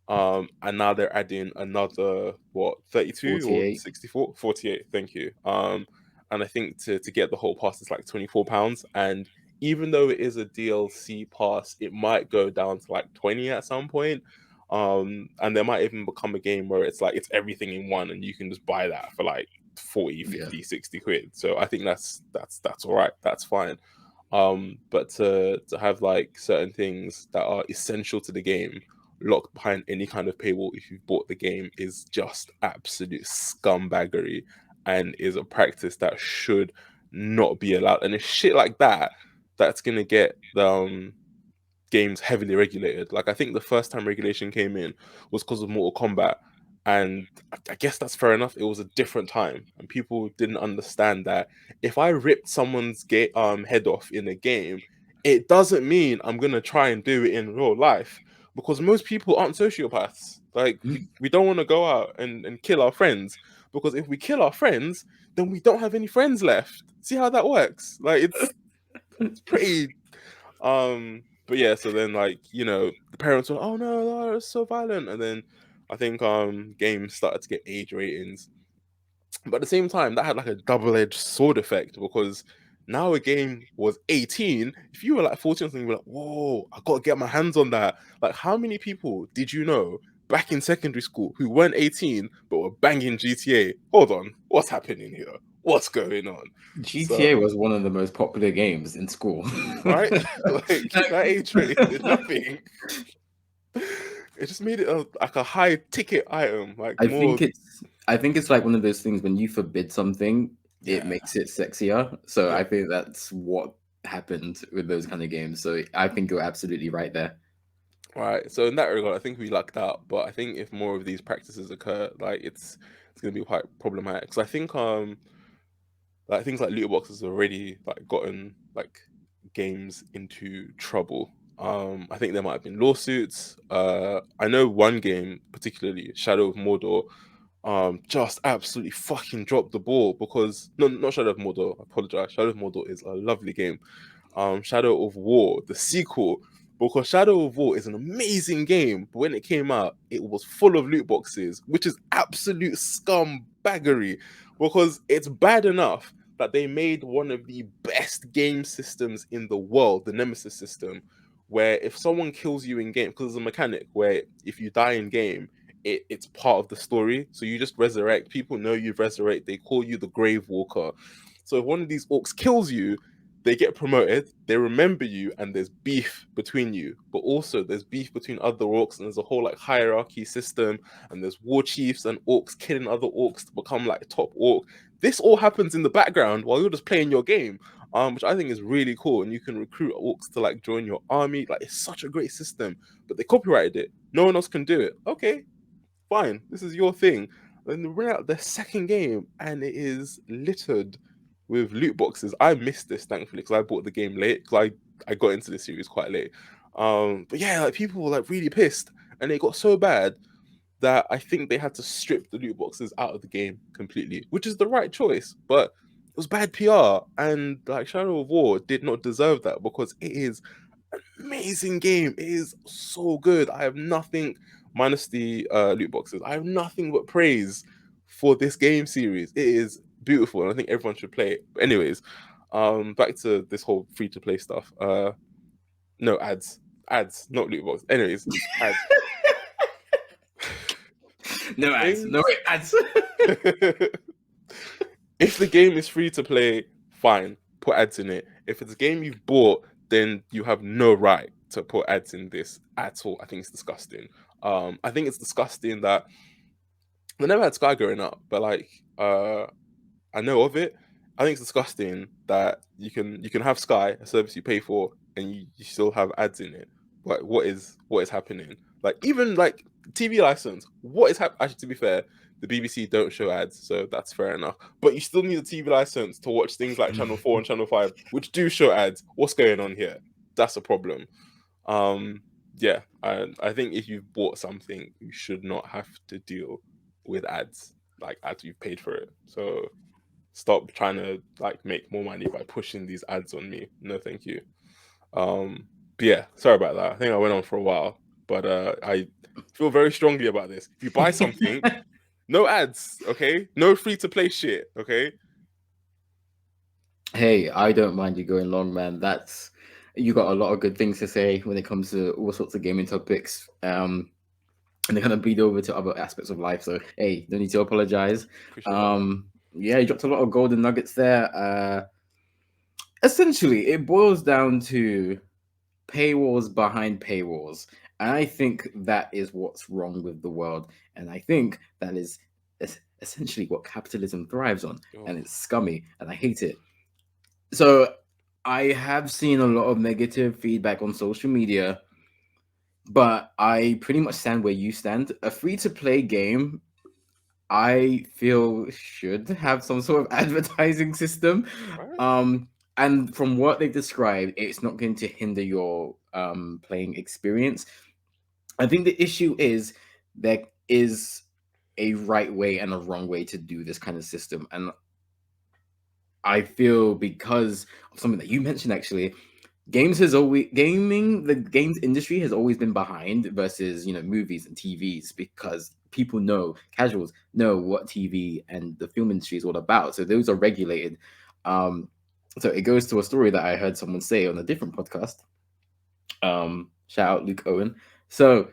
And now they're adding another 32 or 48. 64, 48. Thank you. And I think to get the whole pass is like £24. And even though it is a DLC pass, it might go down to like 20 at some point. And there might even become a game where it's like it's everything in one, and you can just buy that for like 40, 50, Yeah. 60 quid. So I think that's all right. That's fine. But to have like certain things that are essential to the game locked behind any kind of paywall if you've bought the game is just absolute scumbaggery, and is a practice that should not be allowed. And it's shit like that that's gonna get the games heavily regulated. Like I think the first time regulation came in was because of Mortal Kombat, and I guess that's fair enough. It was a different time, and people didn't understand that if I ripped someone's head off in a game, it doesn't mean I'm gonna try and do it in real life, because most people aren't sociopaths. Like we don't want to go out and kill our friends, because if we kill our friends, then we don't have any friends left. See how that works? Like it's pretty but yeah, so then like, the parents were, oh no, no, it's so violent. And then I think games started to get age ratings. But at the same time, that had like a double-edged sword effect, because now a game was 18. If you were like 14 or something, you're like, whoa, I gotta get my hands on that. Like, how many people did you know back in secondary school who weren't 18 but were banging GTA? Hold on, what's happening here? What's going on? GTA So was one of the most popular games in school. right? Like that age rate did nothing. It just made it like a high ticket item, like I more. think it's I think it's like one of those things when you forbid something, it Yeah, makes it sexier. So yeah. I think that's what happened with those kind of games. So I think you're absolutely right there. Right. So in that regard, I think we lucked out. But I think if more of these practices occur, like it's gonna be quite problematic. So I think like things like loot boxes already like gotten like games into trouble. I think there might have been lawsuits. I know one game particularly, Shadow of Mordor, just absolutely fucking dropped the ball because no, not Shadow of Mordor. I apologize. Shadow of Mordor is a lovely game. Shadow of War, the sequel, because Shadow of War is an amazing game, but when it came out, it was full of loot boxes, which is absolute scumbaggery because it's bad enough that they made one of the best game systems in the world, the Nemesis system, where if someone kills you in game, because there's a mechanic where if you die in game, it's part of the story. So you just resurrect. People know you resurrect. They call you the Grave Walker. So if one of these orcs kills you, they get promoted, they remember you, and there's beef between you. But also there's beef between other orcs, and there's a whole like hierarchy system, and there's war chiefs and orcs killing other orcs to become like top orc. This all happens in the background while you're just playing your game, which I think is really cool. And you can recruit orcs to like join your army. Like it's such a great system, but they copyrighted it. No one else can do it. Okay, fine, this is your thing. Then they bring out the second game, and it is littered with loot boxes. I missed this thankfully because I bought the game late. Because I got into the series quite late. But yeah, like people were like really pissed, and it got so bad that I think they had to strip the loot boxes out of the game completely, which is the right choice. But it was bad PR, and like Shadow of War did not deserve that because it is an amazing game. It is so good. I have nothing minus the loot boxes. I have nothing but praise for this game series. It is beautiful, and I think everyone should play it. But anyways, back to this whole free to play stuff. No ads, not loot boxes. Anyways, ads. No ads. No ads. If the game is free to play, fine, put ads in it. If it's a game you've bought, then you have no right to put ads in this at all. I think it's disgusting. I think it's disgusting that I never had Sky growing up, but like I know of it. I think it's disgusting that you can have Sky, a service you pay for, and you still have ads in it. Like what is happening? Like even like TV license, what is happening? Actually, to be fair, the BBC don't show ads, so that's fair enough. But you still need a TV license to watch things like Channel 4 and Channel 5, which do show ads. What's going on here? That's a problem. Yeah, I think if you've bought something, you should not have to deal with ads, like ads you've paid for it. So stop trying to like make more money by pushing these ads on me. No, thank you. But yeah, sorry about that. I think I went on for a while, but I feel very strongly about this. If you buy something, no ads, okay? No free to play shit, okay? Hey, I don't mind you going long, man. You got a lot of good things to say when it comes to all sorts of gaming topics. And they're gonna bleed over to other aspects of life. So hey, no need to apologize. Appreciate that. Yeah, you dropped a lot of golden nuggets there. Essentially, it boils down to paywalls behind paywalls. And I think that is what's wrong with the world. And I think that is essentially what capitalism thrives on. And it's scummy, and I hate it. So I have seen a lot of negative feedback on social media, but I pretty much stand where you stand. A free-to-play game, I feel, should have some sort of advertising system. Right. And from what they've described, it's not going to hinder your playing experience. I think the issue is there is a right way and a wrong way to do this kind of system. And I feel because of something that you mentioned, actually, the games industry has always been behind versus movies and TVs, because people know, casuals know what TV and the film industry is all about. So those are regulated. So it goes to a story that I heard someone say on a different podcast. Shout out Luke Owen. So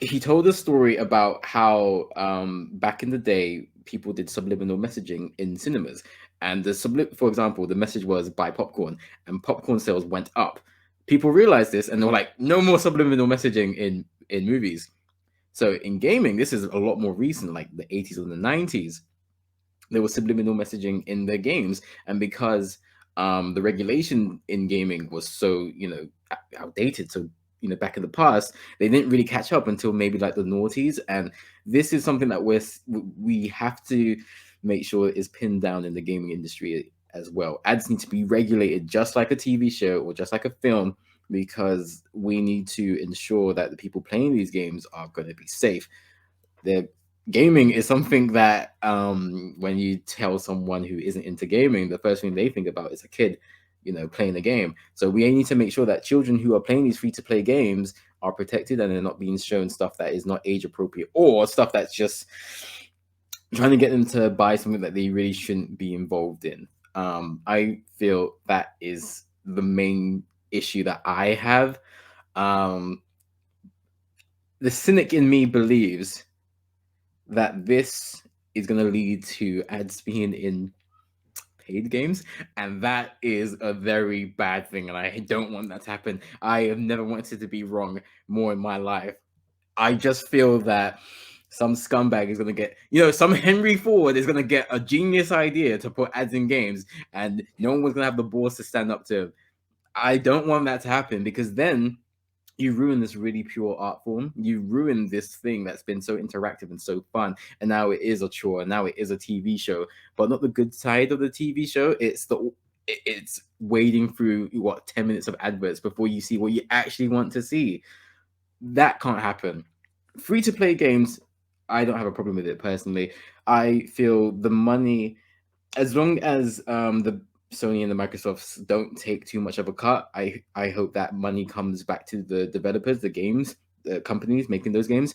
he told a story about how back in the day people did subliminal messaging in cinemas, and for example, the message was buy popcorn, and popcorn sales went up. People realized this, and they were like, no more subliminal messaging in movies. So in gaming, this is a lot more recent, like the 80s or the 90s. There was subliminal messaging in their games, and because the regulation in gaming was so outdated, so back in the past, they didn't really catch up until maybe like the noughties. And this is something that we have to make sure it is pinned down in the gaming industry as well. Ads need to be regulated just like a TV show or just like a film, because we need to ensure that the people playing these games are going to be safe. The gaming is something that when you tell someone who isn't into gaming, the first thing they think about is a kid, playing the game. So we need to make sure that children who are playing these free-to-play games are protected and they're not being shown stuff that is not age appropriate, or stuff that's just trying to get them to buy something that they really shouldn't be involved in. I feel that is the main issue that I have. The cynic in me believes that this is going to lead to ads being in paid games, and that is a very bad thing, and I don't want that to happen. I have never wanted to be wrong more in my life. I just feel that some scumbag is going to get, some Henry Ford is going to get a genius idea to put ads in games, and no one was going to have the balls to stand up to him. I don't want that to happen, because then you ruin this really pure art form. You ruin this thing that's been so interactive and so fun, and now it is a chore, and now it is a TV show, but not the good side of the TV show. It's wading through 10 minutes of adverts before you see what you actually want to see. That can't happen. Free to play games, I don't have a problem with it personally. I feel the money, as long as the Sony and the Microsofts don't take too much of a cut, I hope that money comes back to the developers, the companies making those games,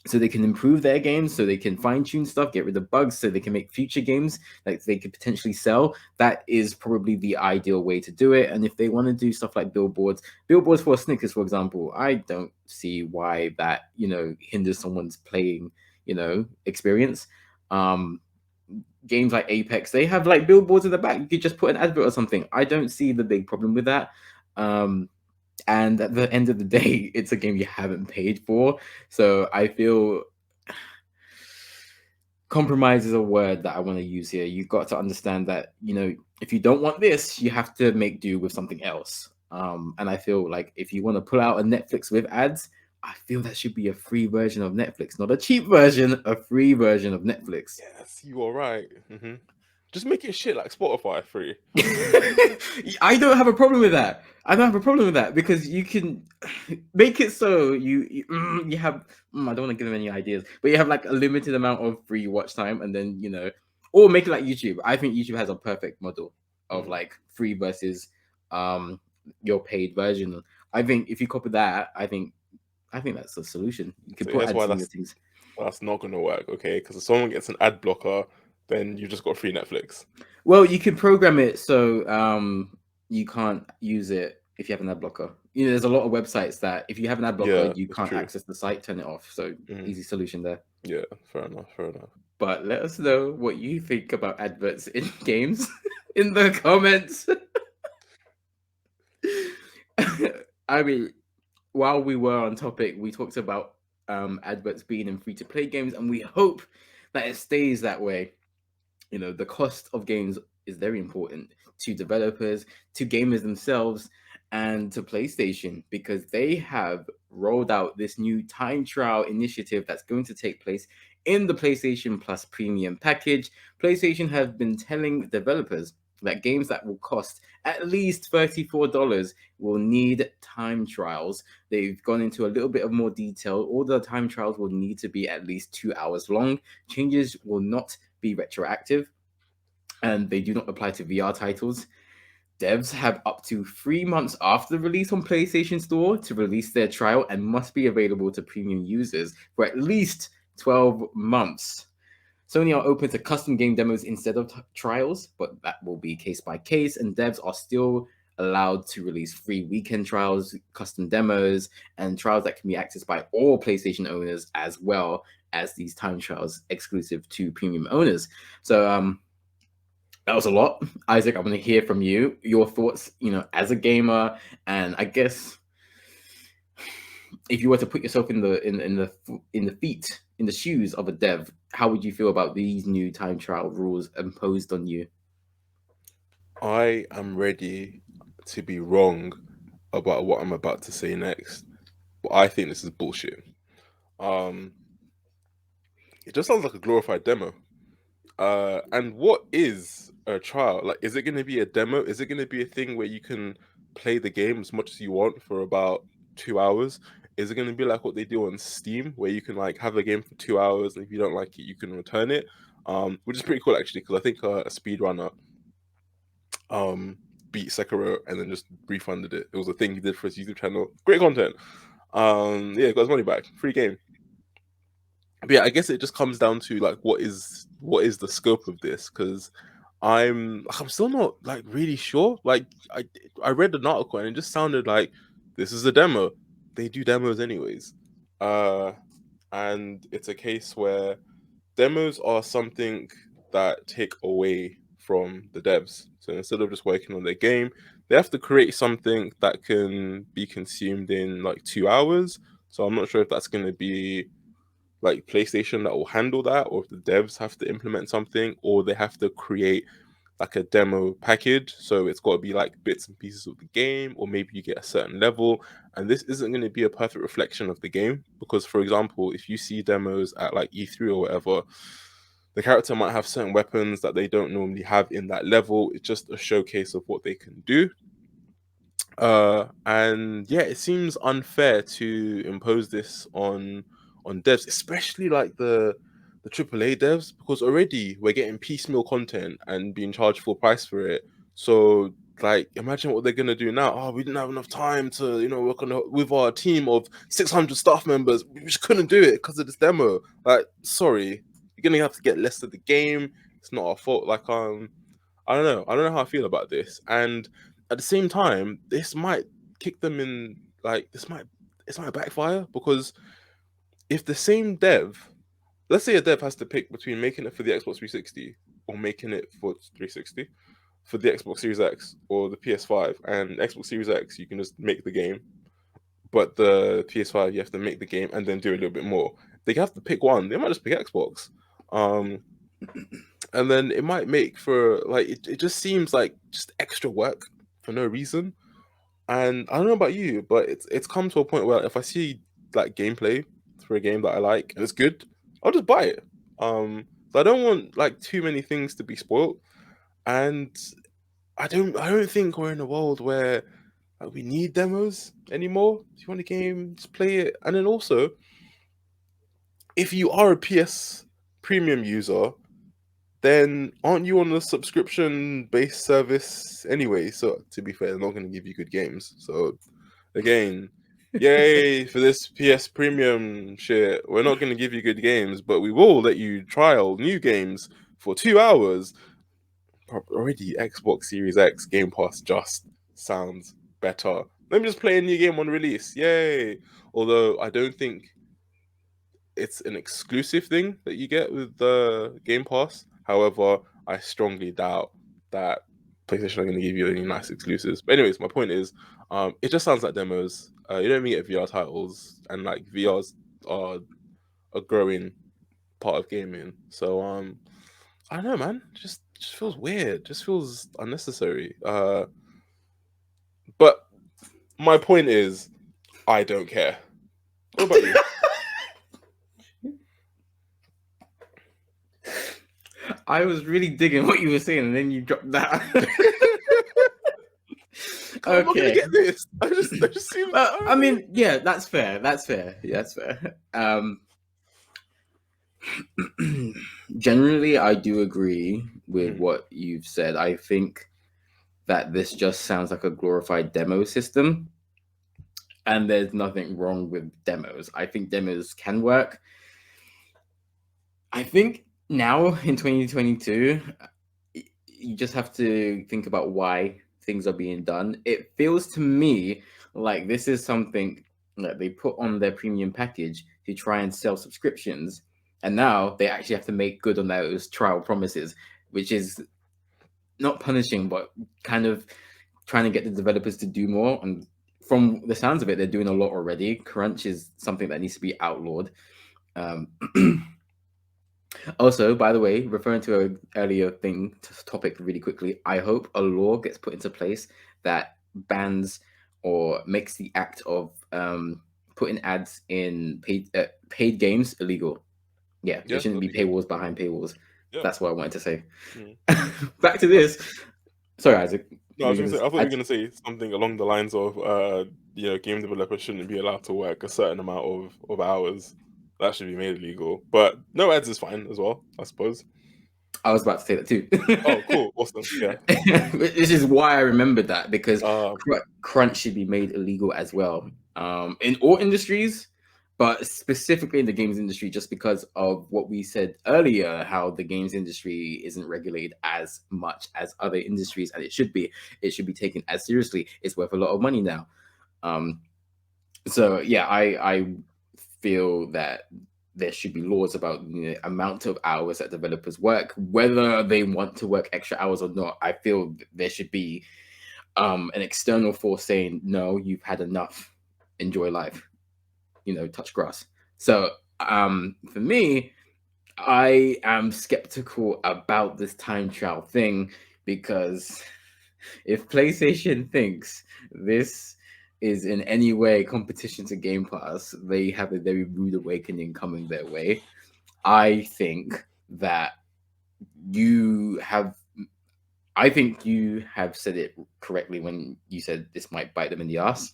so they can improve their games, so they can fine-tune stuff, get rid of bugs, so they can make future games like they could potentially sell. That is probably the ideal way to do it. And if they want to do stuff like billboards for Snickers, for example, I don't see why that hinders someone's playing experience. Games like Apex, they have like billboards in the back. You could just put an advert or something. I don't see the big problem with that. And at the end of the day, it's a game you haven't paid for. So I feel compromise is a word that I want to use here. You've got to understand that, if you don't want this, you have to make do with something else. And I feel like if you want to pull out a Netflix with ads, I feel that should be a free version of Netflix, not a cheap version, a free version of Netflix. Yes, you are right. Mm-hmm. Just make it shit like Spotify free. I don't have a problem with that. I don't have a problem with that, because you can make it so you have. I don't want to give them any ideas, but you have like a limited amount of free watch time, and then or make it like YouTube. I think YouTube has a perfect model of like free versus your paid version. I think if you copy that, I think that's the solution. You can put ads in your things. That's not going to work, okay? Because if someone gets an ad blocker, then you just got free Netflix. Well, you can program it so you can't use it if you have an ad blocker. There's a lot of websites that if you have an ad blocker, you can't access the site, turn it off. So easy solution there. Yeah, fair enough. But let us know what you think about adverts in games in the comments. I mean, while we were on topic, we talked about adverts being in free-to-play games, and we hope that it stays that way. The cost of games is very important to developers, to gamers themselves, and to PlayStation, because they have rolled out this new time trial initiative that's going to take place in the PlayStation Plus Premium package. PlayStation have been telling developers that games that will cost at least $34 will need time trials. They've gone into a little bit of more detail. All the time trials will need to be at least 2 hours long. Changes will not be retroactive, and they do not apply to VR titles. Devs have up to 3 months after the release on PlayStation Store to release their trial, and must be available to premium users for at least 12 months. Sony are open to custom game demos instead of trials, but that will be case by case, and devs are still allowed to release free weekend trials, custom demos, and trials that can be accessed by all PlayStation owners, as well as these time trials exclusive to premium owners. So that was a lot. Isaac, I want to hear from you, your thoughts, as a gamer, and I guess if you were to put yourself in the shoes of a dev, how would you feel about these new time trial rules imposed on you? I am ready to be wrong about what I'm about to say next, but I think this is bullshit. It just sounds like a glorified demo. And what is a trial? Like, is it going to be a demo? Is it going to be a thing where you can play the game as much as you want for about 2 hours? Is it going to be like what they do on Steam, where you can like have a game for 2 hours, and if you don't like it, you can return it? Which is pretty cool actually, because I think a speedrunner beat Sekiro and then just refunded it. It was a thing he did for his YouTube channel. Great content. Yeah, got his money back. Free game. But yeah, I guess it just comes down to like what is the scope of this, because I'm still not like really sure. Like I read an article and it just sounded like this is a demo. They do demos anyways. And it's a case where demos are something that take away from the devs. So instead of just working on their game, they have to create something that can be consumed in like 2 hours. So I'm not sure if that's going to be like PlayStation that will handle that, or if the devs have to implement something, or they have to create like a demo package. So it's got to be like bits and pieces of the game, or maybe you get a certain level. And this isn't going to be a perfect reflection of the game, because, for example, if you see demos at like E3 or whatever, the character might have certain weapons that they don't normally have in that level. It's just a showcase of what they can do. And yeah, it seems unfair to impose this on devs, especially like the AAA devs, because already we're getting piecemeal content and being charged full price for it. So like, imagine what they're gonna do now. Oh, we didn't have enough time to, work on with our team of 600 staff members. We just couldn't do it because of this demo. Like, sorry, you're gonna have to get less of the game. It's not our fault. Like, I don't know. I don't know how I feel about this. And at the same time, this might kick them in. Like, this might backfire, because if the same dev, let's say a dev has to pick between making it for the Xbox 360 or making it for 360, for the Xbox Series X or the PS5, and Xbox Series X, you can just make the game, but the PS5, you have to make the game and then do a little bit more. They have to pick one. They might just pick Xbox. And then it might make for like it just seems like just extra work for no reason. And I don't know about you, but it's come to a point where if I see like gameplay for a game that I like and it's good, I'll just buy it. So I don't want like too many things to be spoiled, and I don't think we're in a world where like, we need demos anymore. If you want a game, just play it. And then also, if you are a PS Premium user, then aren't you on a subscription-based service anyway? So to be fair, they're not going to give you good games. So again, yay for this PS Premium shit. We're not going to give you good games, but we will let you trial new games for 2 hours. Already, Xbox Series X Game Pass just sounds better. Let me just play a new game on release. Yay! Although I don't think it's an exclusive thing that you get with the Game Pass. However, I strongly doubt that PlayStation are going to give you any nice exclusives. But anyways, my point is, it just sounds like demos. You don't even get VR titles, and like VRs are a growing part of gaming. So I don't know, man. Just feels weird. Just feels unnecessary. But my point is, I don't care. What about you? I was really digging what you were saying, and then you dropped that. I'm not gonna Okay. get this. I just seem. I mean, yeah, that's fair. That's fair. Yeah, that's fair. Generally, I do agree with what you've said. I think that this just sounds like a glorified demo system, and there's nothing wrong with demos. I think demos can work. I think now in 2022, you just have to think about why things are being done. It feels to me like this is something that they put on their premium package to try and sell subscriptions, and now they actually have to make good on those trial promises, which is not punishing, but kind of trying to get the developers to do more. And from the sounds of it, they're doing a lot already. Crunch is something that needs to be outlawed. Also, by the way, referring to an earlier topic really quickly, I hope a law gets put into place that bans or makes the act of putting ads in paid games illegal. Yeah, there shouldn't be paywalls behind paywalls. Yeah. That's what I wanted to say. Mm. Back to this. Sorry, Isaac. No, I was gonna say, I thought you were gonna say something along the lines of, game developers shouldn't be allowed to work a certain amount of hours. That should be made illegal. But no ads is fine as well, I suppose. I was about to say that too. Oh, cool, awesome, yeah. This is why I remembered that, because Um, crunch should be made illegal as well, in all industries, but specifically in the games industry, just because of what we said earlier, how the games industry isn't regulated as much as other industries, and it should be. It should be taken as seriously. It's worth a lot of money now. So yeah, I feel that there should be laws about the amount of hours that developers work, whether they want to work extra hours or not. I feel there should be an external force saying, no, you've had enough, enjoy life, touch grass. So for me, I am skeptical about this time trial thing, because if PlayStation thinks this is in any way competition to Game Pass, they have a very rude awakening coming their way. I think that you have I think you have said it correctly when you said this might bite them in the ass,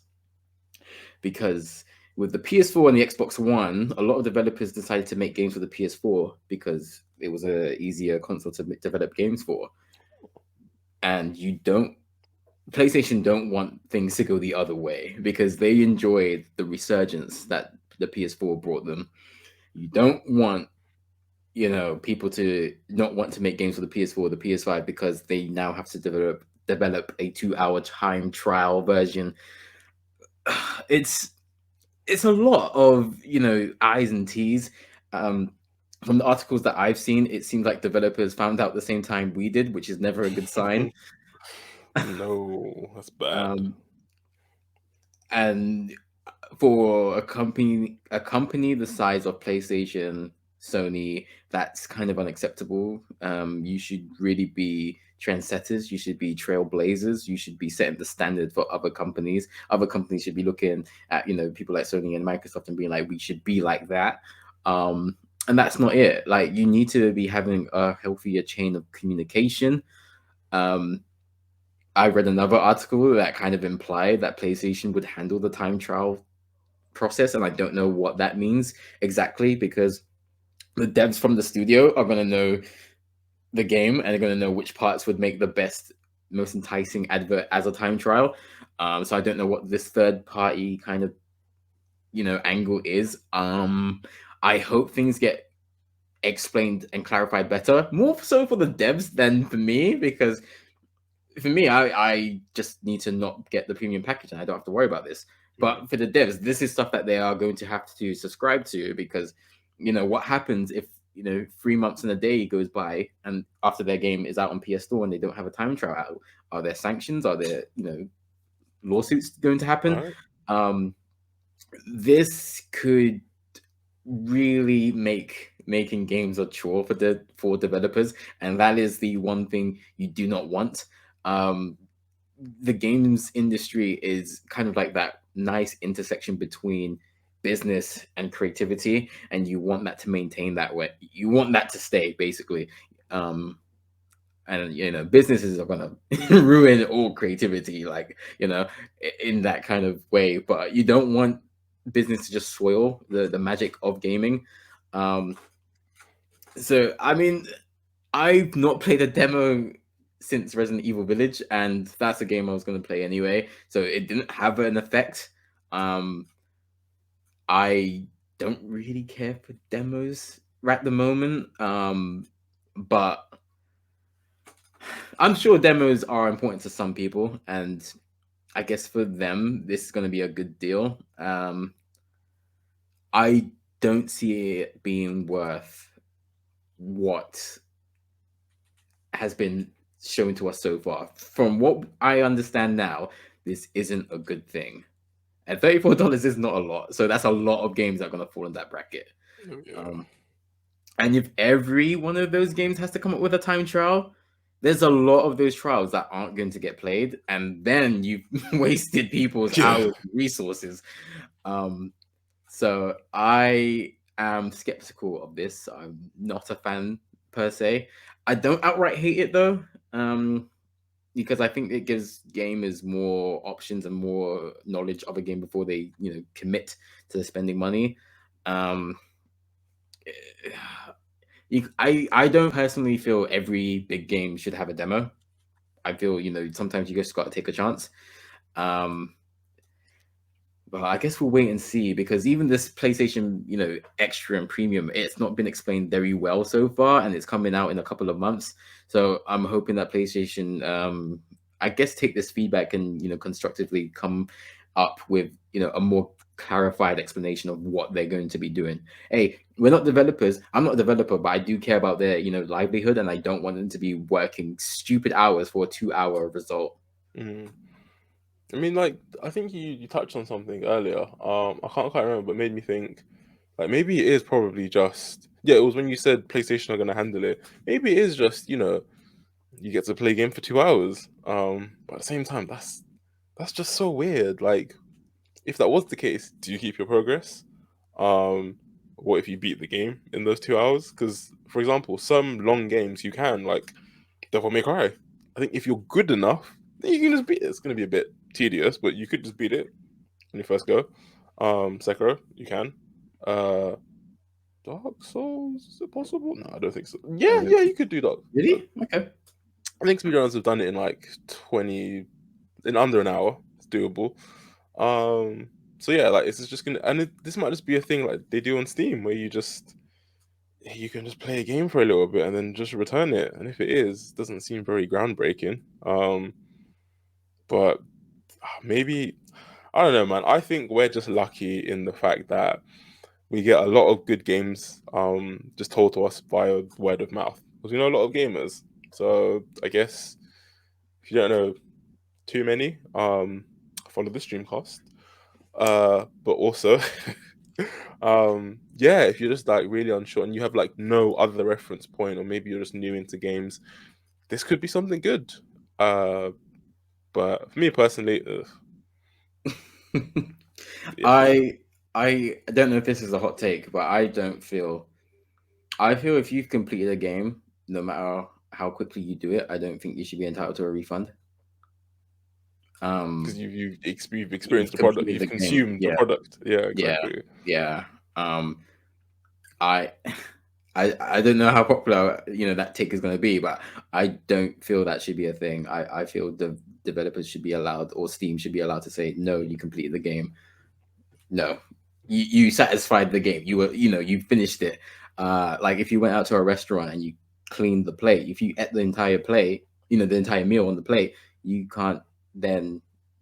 because with the PS4 and the Xbox One, a lot of developers decided to make games for the PS4 because it was a easier console to develop games for. And PlayStation don't want things to go the other way, because they enjoyed the resurgence that the PS4 brought them. You don't want, people to not want to make games for the PS4 or the PS5 because they now have to develop a 2-hour time trial version. It's a lot of, I's and T's. From the articles that I've seen, it seems like developers found out the same time we did, which is never a good sign. No, that's bad. And for a company the size of PlayStation, Sony, that's kind of unacceptable. You should really be trendsetters. You should be trailblazers. You should be setting the standard for other companies. Other companies should be looking at people like Sony and Microsoft and being like, we should be like that. And that's not it. Like, you need to be having a healthier chain of communication. I read another article that kind of implied that PlayStation would handle the time trial process, and I don't know what that means exactly, because the devs from the studio are going to know the game and they're going to know which parts would make the best, most enticing advert as a time trial. So I don't know what this third party kind of angle is. I hope things get explained and clarified better, more so for the devs than for me, because for me, I just need to not get the premium package and I don't have to worry about this. But for the devs, this is stuff that they are going to have to subscribe to, because what happens if 3 months and a day goes by and after their game is out on PS Store and they don't have a time trial out? Are there sanctions? Are there lawsuits going to happen? Right. This could really make making games a chore for developers, and that is the one thing you do not want. The games industry is kind of like that nice intersection between business and creativity, and you want that to maintain that way. You want that to stay, basically. And businesses are gonna ruin all creativity, like in that kind of way. But you don't want business to just spoil the magic of gaming. So I mean, I've not played a demo since Resident Evil Village, and that's a game I was going to play anyway, so it didn't have an effect. I don't really care for demos right at the moment, but I'm sure demos are important to some people, and I guess for them, this is going to be a good deal. I don't see it being worth what has been shown to us so far. From what I understand now, this isn't a good thing. And $34 is not a lot, so that's a lot of games that are going to fall in that bracket. Yeah. And if every one of those games has to come up with a time trial, there's a lot of those trials that aren't going to get played, and then you've wasted people's hours and resources. So I am skeptical of this. I'm not a fan per se. I don't outright hate it though, because I think it gives gamers more options and more knowledge of a game before they, commit to spending money. Um, I don't personally feel every big game should have a demo. I feel, sometimes you just got to take a chance. But I guess we'll wait and see, because even this PlayStation, extra and premium, it's not been explained very well so far, and it's coming out in a couple of months. So I'm hoping that PlayStation, I guess, take this feedback and constructively come up with a more clarified explanation of what they're going to be doing. Hey, we're not developers. I'm not a developer, but I do care about their livelihood, and I don't want them to be working stupid hours for a 2-hour result. Mm. I mean, like, I think you touched on something earlier. I can't quite remember, but it made me think, like, maybe it is probably just, yeah, it was when you said PlayStation are gonna handle it. Maybe it is just, you get to play a game for 2 hours. But at the same time, that's just so weird. Like, if that was the case, do you keep your progress? What if you beat the game in those 2 hours? Because, for example, some long games you can, like Devil May Cry. I think if you're good enough, then you can just beat it. It's gonna be a bit tedious, but you could just beat it when you first go. Sekiro, you can. Dark Souls, is it possible? No, I don't think so. Yeah, you could do that. Really? Okay. I think speedrunners have done it in like in under an hour. It's doable. So yeah, like it's just gonna, and this might just be a thing like they do on Steam, where you can just play a game for a little bit and then just return it. And if it doesn't seem very groundbreaking. But maybe, I don't know, man. I think we're just lucky in the fact that we get a lot of good games just told to us via word of mouth, because we know a lot of gamers. So I guess if you don't know too many, follow the Streamcast. But also, yeah, if you're just like really unsure and you have like no other reference point, or maybe you're just new into games, this could be something good. But for me personally, I don't know if this is a hot take, but I feel if you've completed a game, no matter how quickly you do it, I don't think you should be entitled to a refund. Because you've experienced the product, you've consumed the product. Yeah, exactly. Yeah. I don't know how popular that take is going to be, but I don't feel that should be a thing. I feel the developers should be allowed, or Steam should be allowed to say, no, you completed the game. No, you satisfied the game. You were, you finished it. Like if you went out to a restaurant and you cleaned the plate, if you ate the entire plate, the entire meal on the plate, you can't then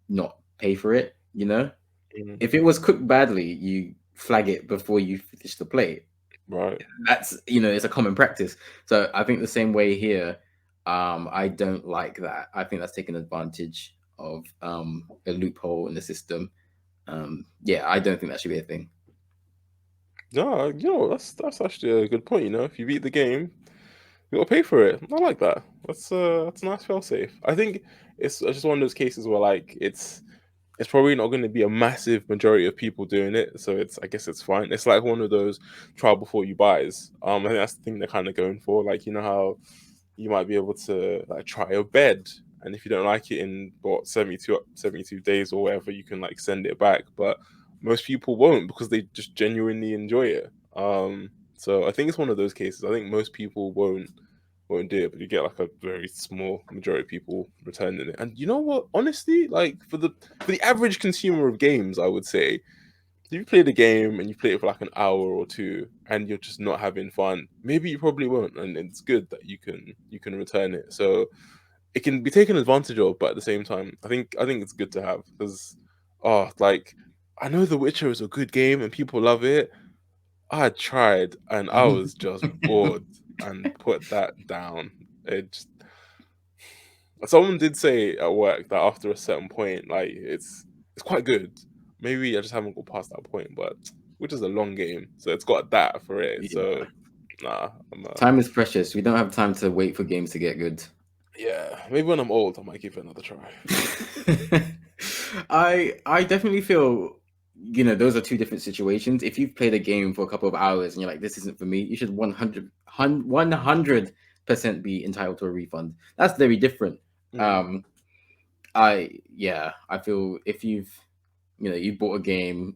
not pay for it. If it was cooked badly, you flag it before you finish the plate. Right. That's it's a common practice. So I think the same way here. I don't like that. I think that's taking advantage of a loophole in the system. Yeah, I don't think that should be a thing. No, that's actually a good point. If you beat the game, you gotta pay for it. I like that. That's a nice fail safe. I think it's just one of those cases where like it's probably not going to be a massive majority of people doing it, so I guess it's fine. It's like one of those trial before you buys. I think that's the thing they're kind of going for. Like, how you might be able to like try a bed, and if you don't like it in 72 days or whatever, you can like send it back. But most people won't, because they just genuinely enjoy it. So I think it's one of those cases. I think most people won't do it, but you get like a very small majority of people returning it. And you know what? Honestly, like for the average consumer of games, I would say, if you play the game and you play it for like an hour or two and you're just not having fun, maybe you probably won't. And it's good that you can return it. So it can be taken advantage of, but at the same time, I think it's good to have, because like I know The Witcher is a good game and people love it. I tried and I was just bored and put that down. Someone did say at work that after a certain point, like it's quite good. Maybe I just haven't got past that point, but which is a long game, so it's got that for it. Yeah. So nah, time is precious. We don't have time to wait for games to get good. Yeah, maybe when I'm old, I might give it another try. I definitely feel you know, those are two different situations. If you've played a game for a couple of hours and you're like, this isn't for me, you should 100% be entitled to a refund. That's very different. Mm. I feel if you bought a game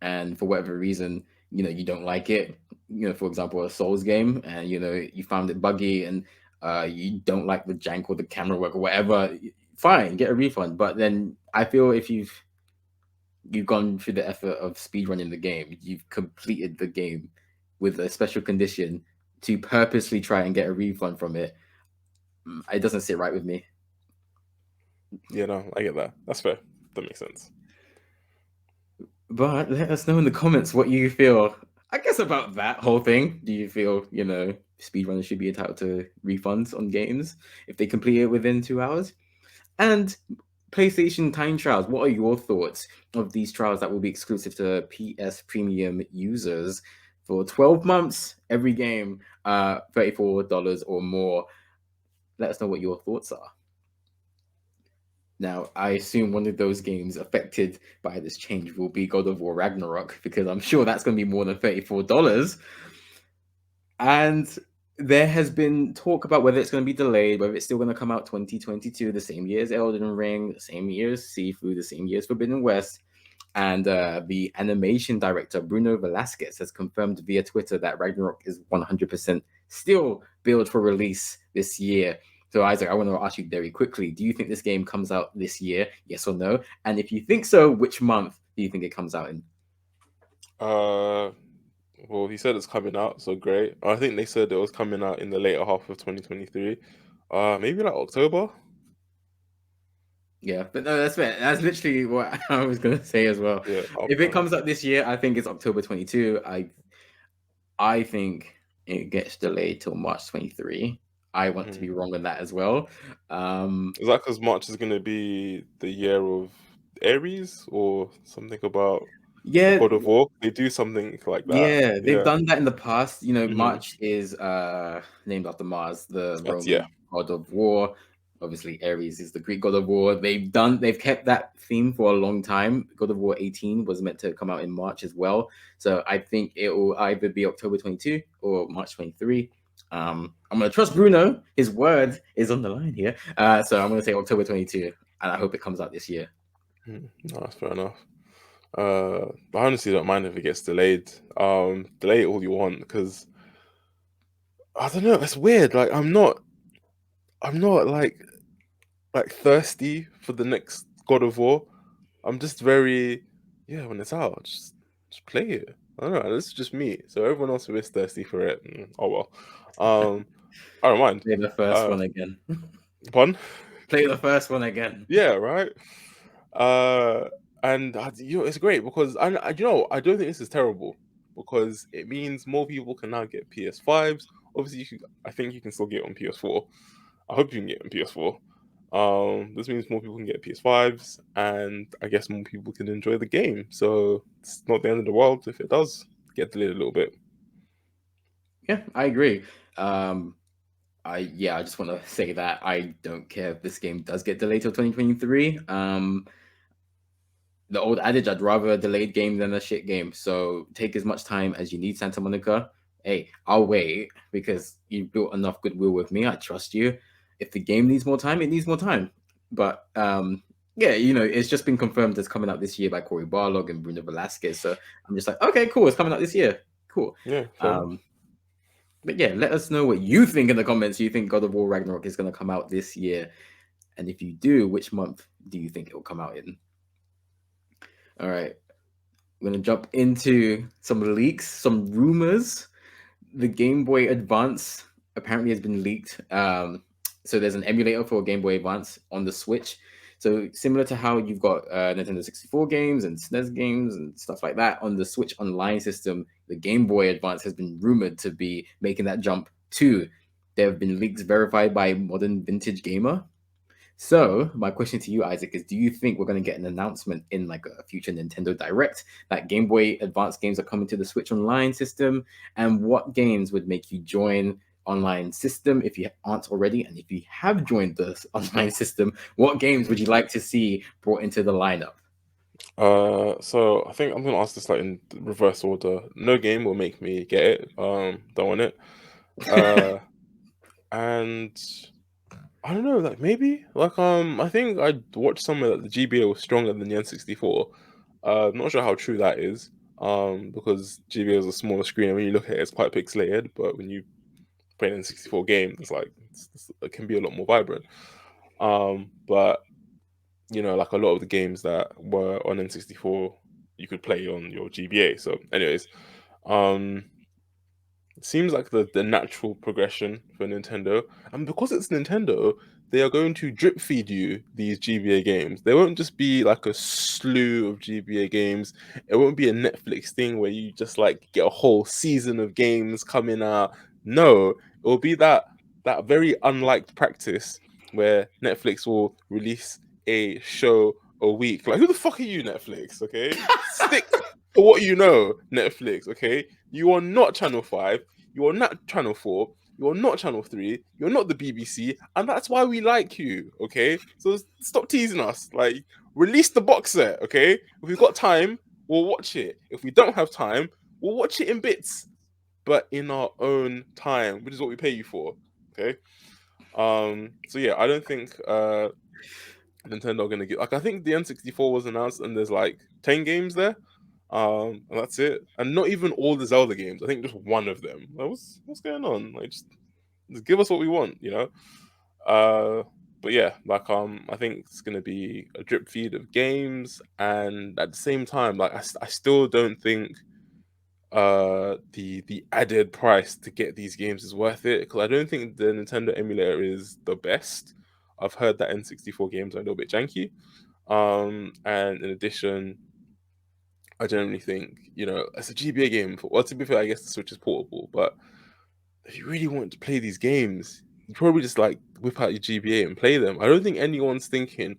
and for whatever reason, you don't like it, for example, a Souls game, and you found it buggy and you don't like the jank or the camera work or whatever, fine, get a refund. But then I feel if you've gone through the effort of speedrunning the game, you've completed the game with a special condition to purposely try and get a refund from it, it doesn't sit right with me. Yeah, no, I get that. That's fair. That makes sense. But let us know in the comments what you feel, I guess, about that whole thing. Do you feel, speedrunners should be entitled to refunds on games if they complete it within 2 hours? And PlayStation Time Trials, what are your thoughts of these trials that will be exclusive to PS Premium users for 12 months, every game, $34 or more? Let us know what your thoughts are. Now, I assume one of those games affected by this change will be God of War Ragnarok, because I'm sure that's going to be more than $34. And there has been talk about whether it's going to be delayed, whether it's still going to come out 2022, the same year as Elden Ring, the same year as Sifu, the same year as Forbidden West. And the animation director, Bruno Velasquez, has confirmed via Twitter that Ragnarok is 100% still built for release this year. So, Isaac, I want to ask you very quickly, do you think this game comes out this year, yes or no? And if you think so, which month do you think it comes out in? Well, he said it's coming out, so great. I think they said it was coming out in the later half of 2023. Maybe like October. Yeah, but no, that's fair. That's literally what I was going to say as well. Yeah, If it comes out this year, I think it's October 22. I think it gets delayed till March 23. I want to be wrong on that as well. Is that because March is going to be the year of Aries or something about the Yeah, God of War? They do something like that. yeah, they've Yeah. done that in the past. Mhm. March is named after Mars, the Yeah. Roman god of war. Obviously, Ares is the Greek god of war. They've kept that theme for a long time. God of War 18 was meant to come out in March as well. So I think it will either be October 22 or March 23. I'm gonna trust Bruno. His word is on the line here. So I'm gonna say October 22, and I hope it comes out this year. No, that's fair enough. I honestly don't mind if it gets delayed. Delay it all you want, because I don't know. It's weird. Like I'm not like thirsty for the next God of War. I'm just very, yeah, when it's out, just play it. I don't know. This is just me. So everyone else who is thirsty for it, oh well. I don't mind. Play the first one again. Pardon? Play the first one again. Yeah, right. And it's great because I I don't think this is terrible, because it means more people can now get PS5s. Obviously, I think you can still get it on PS4. I hope you can get it on PS4. This means more people can get PS5s, and I guess more people can enjoy the game. So it's not the end of the world if it does get delayed a little bit. Yeah, I agree. I just want to say that I don't care if this game does get delayed till 2023. The old adage, I'd rather a delayed game than a shit game. So take as much time as you need, Santa Monica. Hey, I'll wait because you built enough goodwill with me. I trust you. If the game needs more time, it needs more time. But it's just been confirmed it's coming out this year by Corey Barlog and Bruno Velasquez. So I'm just like, okay, cool, it's coming out this year. Cool. Yeah, fair enough. But yeah, let us know what you think in the comments. You think God of War Ragnarok is going to come out this year? And if you do, which month do you think it will come out in? All right. I'm going to jump into some leaks, some rumors. The Game Boy Advance apparently has been leaked. So there's an emulator for Game Boy Advance on the Switch. So similar to how you've got Nintendo 64 games and SNES games and stuff like that on the Switch Online system, the Game Boy Advance has been rumored to be making that jump too. There have been leaks verified by Modern Vintage Gamer. So my question to you, Isaac, is do you think we're going to get an announcement in like a future Nintendo Direct that Game Boy Advance games are coming to the Switch Online system? And what games would make you join online system if you aren't already? And if you have joined the online system, what games would you like to see brought into the lineup? So I think I'm gonna ask this like in reverse order. No game will make me get it. Don't want it. Uh, and I don't know, like maybe like I think I watched somewhere that the GBA was stronger than the N64. I'm not sure how true that is. Because GBA is a smaller screen, and when you look at it, it's quite pixelated. But when you play an N64 game, it's like it can be a lot more vibrant. But like a lot of the games that were on N64, you could play on your GBA. So, anyways, um, it seems like the natural progression for Nintendo, and because it's Nintendo, they are going to drip feed you these GBA games. They won't just be like a slew of GBA games. It won't be a Netflix thing where you just like get a whole season of games coming out. No, it will be that very unliked practice where Netflix will release a show a week. Like, who the fuck are you, Netflix? Okay, stick to what you know, Netflix. Okay, you are not Channel 5. You are not Channel 4. You're not Channel 3. You're not the BBC. And that's why we like you, okay? So stop teasing us. Like, release the box set, okay? If we've got time, we'll watch it. If we don't have time, we'll watch it in bits, but in our own time, which is what we pay you for, okay? So yeah, I don't think Nintendo are gonna get like I think the N64 was announced and there's like 10 games there. And that's it. And not even all the Zelda games. I think just one of them. Like, what's going on? Like just give us what we want, you know? But yeah, like I think it's gonna be a drip feed of games, and at the same time, like I still don't think the added price to get these games is worth it, because I don't think the Nintendo emulator is the best. I've heard that N64 games are a little bit janky. And in addition, I generally think, it's a GBA game. Well, to be fair, I guess the Switch is portable, but if you really want to play these games, you probably just like whip out your GBA and play them. I don't think anyone's thinking,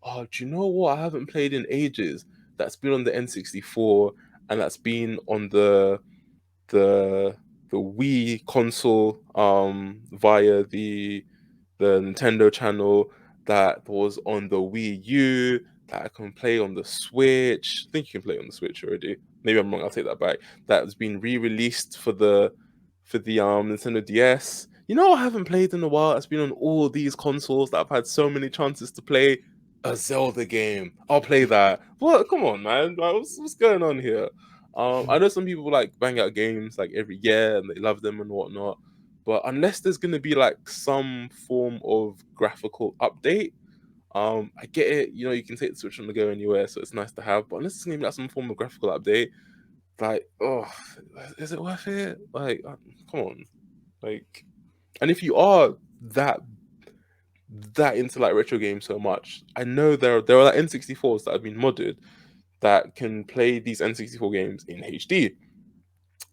oh, do you know what? I haven't played in ages. That's been on the N64 and that's been on the the Wii console via the Nintendo channel, that was on the Wii U, that I can play on the Switch. I think you can play on the Switch already. Maybe I'm wrong, I'll take that back. That has been re-released for the Nintendo DS. I haven't played in a while. It's been on all these consoles that I've had so many chances to play a Zelda game. I'll play that. What? Come on, man. Like, what's going on here? I know some people like bang out games like every year and they love them and whatnot. But unless there's gonna be like some form of graphical update, I get it. You can take the Switch on the go anywhere, so it's nice to have. But unless it's gonna be like some form of graphical update, like, oh, is it worth it? Like, come on, like, and if you are that into like retro games so much, I know there are like N64s that have been modded that can play these N64 games in HD.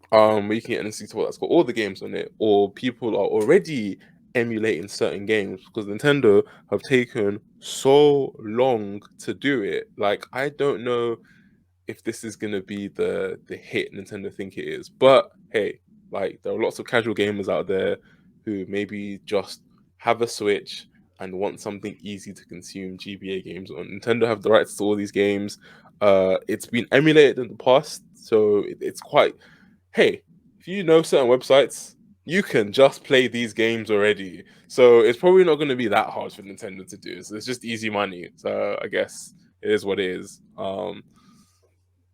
Where you can get an N64 that's got all the games on it, or people are already emulating certain games, because Nintendo have taken so long to do it. Like, I don't know if this is gonna be the hit Nintendo think it is. But hey, like, there are lots of casual gamers out there who maybe just have a Switch and want something easy to consume GBA games on. Nintendo have the rights to all these games. It's been emulated in the past, so it's quite. Hey, if you know certain websites, you can just play these games already. So it's probably not going to be that hard for Nintendo to do. So it's just easy money. So I guess it is what it is.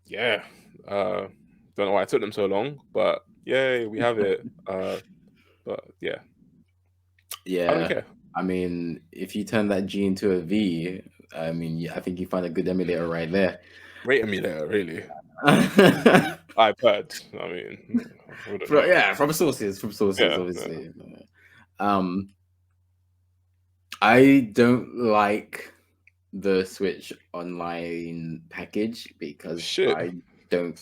Yeah. Don't know why it took them so long, but yay, we have it. But yeah, I don't Yeah, care. I mean, if you turn that G into a V, I mean, yeah, I think you find a good emulator right there. Rate emulator, really. From, iPad. I mean, I wouldn't know. yeah, from sources, Yeah, yeah. obviously. Um, I don't like the Switch Online package because Shit. I don't.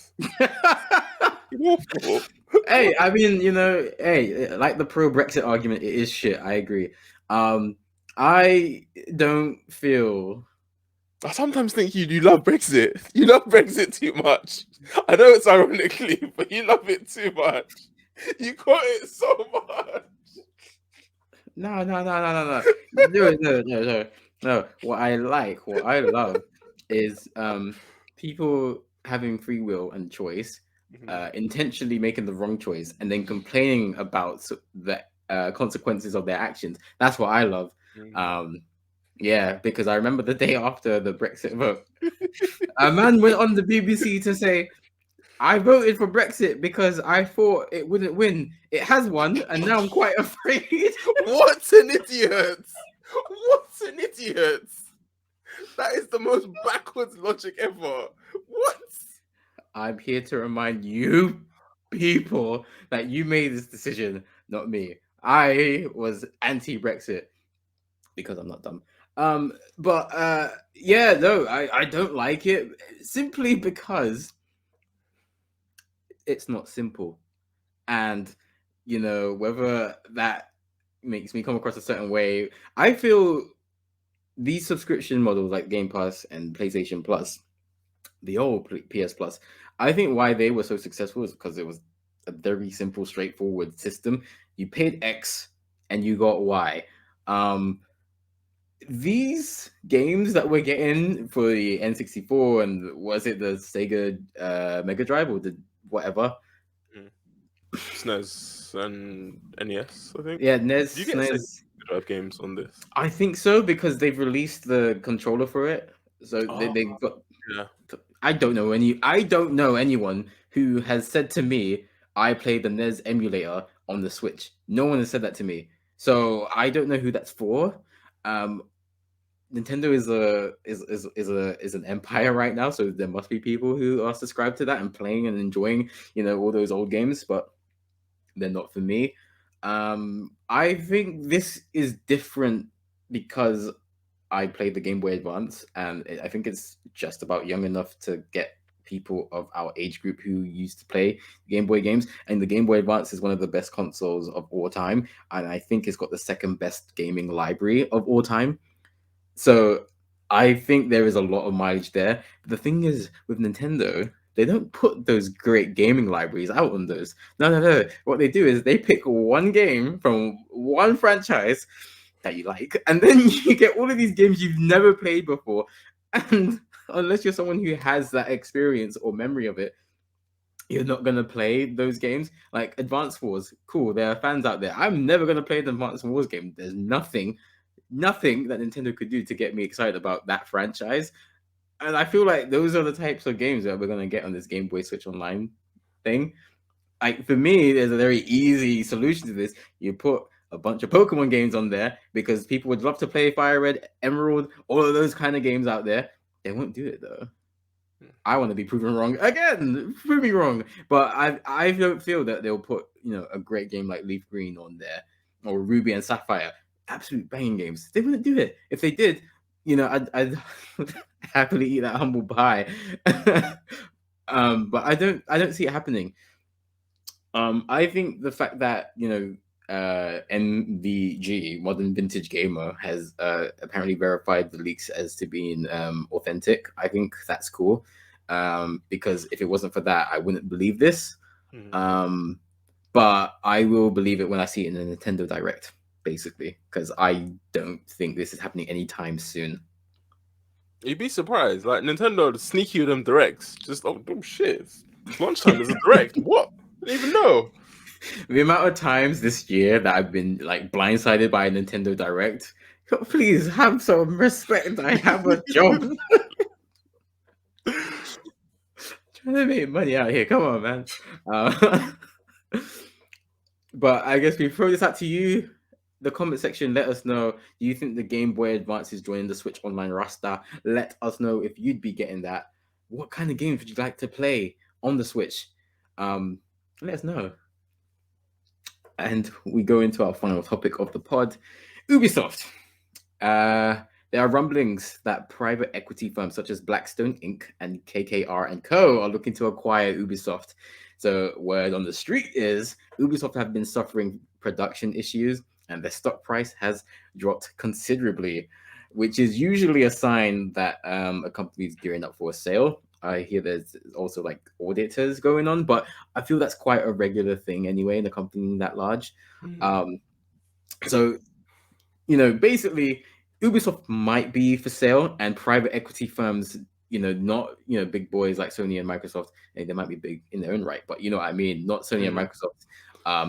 Awful. Hey, I mean, hey, like the pro Brexit argument, it is shit. I agree. I don't feel. I sometimes think you love Brexit. You love Brexit too much. I know it's ironically, but you love it too much. You quote it so much. No. No. What I like, what I love is people having free will and choice, Mhm, intentionally making the wrong choice, and then complaining about the consequences of their actions. That's what I love. mhm. Um, yeah, because I remember the day after the Brexit vote, a man went on the BBC to say, I voted for Brexit because I thought it wouldn't win. It has won, and now I'm quite afraid. What an idiot! What an idiot! That is the most backwards logic ever. What? I'm here to remind you people that you made this decision, not me. I was anti-Brexit because I'm not dumb. But yeah, no, I don't like it simply because it's not simple. And whether that makes me come across a certain way, I feel these subscription models like Game Pass and PlayStation Plus, the old PS Plus, I think why they were so successful is because it was a very simple, straightforward system. You paid X and you got Y. Um, these games that we're getting for the N64 and was it the Sega Mega Drive or the whatever? Mm. SNES and NES, I think. Yeah, Do you NES, get Sega SNES. Drive games on this? I think so because they've released the controller for it. So Oh, they've got. yeah. I don't know anyone who has said to me, I played the NES emulator on the Switch. No one has said that to me. So I don't know who that's for. Um, Nintendo is an empire right now, so there must be people who are subscribed to that and playing and enjoying, all those old games, but they're not for me. I think this is different because I played the Game Boy Advance, and I think it's just about young enough to get people of our age group who used to play Game Boy games. And the Game Boy Advance is one of the best consoles of all time, and I think it's got the second best gaming library of all time. So I think there is a lot of mileage there. But the thing is, with Nintendo, they don't put those great gaming libraries out on those. No, no, no. What they do is they pick one game from one franchise that you like, and then you get all of these games you've never played before. And unless you're someone who has that experience or memory of it, you're not gonna play those games. Like Advance Wars, cool. There are fans out there. I'm never gonna play the Advance Wars game. There's nothing that Nintendo could do to get me excited about that franchise. And I feel like those are the types of games that we're gonna get on this Game Boy Switch Online thing. Like for me, there's a very easy solution to this. You put a bunch of Pokemon games on there because people would love to play Fire Red, Emerald, all of those kind of games out there. They won't do it though. I want to be proven wrong again. Prove me wrong, but I don't feel that they'll put a great game like Leaf Green on there or Ruby and Sapphire, absolute banging games. They wouldn't do it. If they did, I'd happily eat that humble pie. But I don't see it happening. I think the fact that MVG Modern Vintage Gamer has apparently verified the leaks as to being authentic. I think that's cool because if it wasn't for that, I wouldn't believe this. Mhm. But I will believe it when I see it in a Nintendo Direct, basically, because I don't think this is happening anytime soon. You'd be surprised. Like Nintendo sneaky with them directs. Just oh shit. It's lunchtime, there's a direct. What? I didn't even know. The amount of times this year that I've been like blindsided by a Nintendo Direct, please have some respect. I have a job. Trying to make money out here. Come on, man. Uh, but I guess we throw this out to you. The comment section, let us know. Do you think the Game Boy Advance is joining the Switch Online roster? Let us know if you'd be getting that. What kind of games would you like to play on the Switch? Let us know. And we go into our final topic of the pod, Ubisoft. There are rumblings that private equity firms such as Blackstone Inc. and KKR and Co. are looking to acquire Ubisoft. So, word on the street is Ubisoft have been suffering production issues and their stock price has dropped considerably, which is usually a sign that a company is gearing up for a sale. I hear there's also like auditors going on, but I feel that's quite a regular thing anyway in a company that large. Um, so basically, Ubisoft might be for sale, and private equity firms not big boys like Sony and Microsoft. They might be big in their own right, but you know what I mean. Not Sony and Microsoft.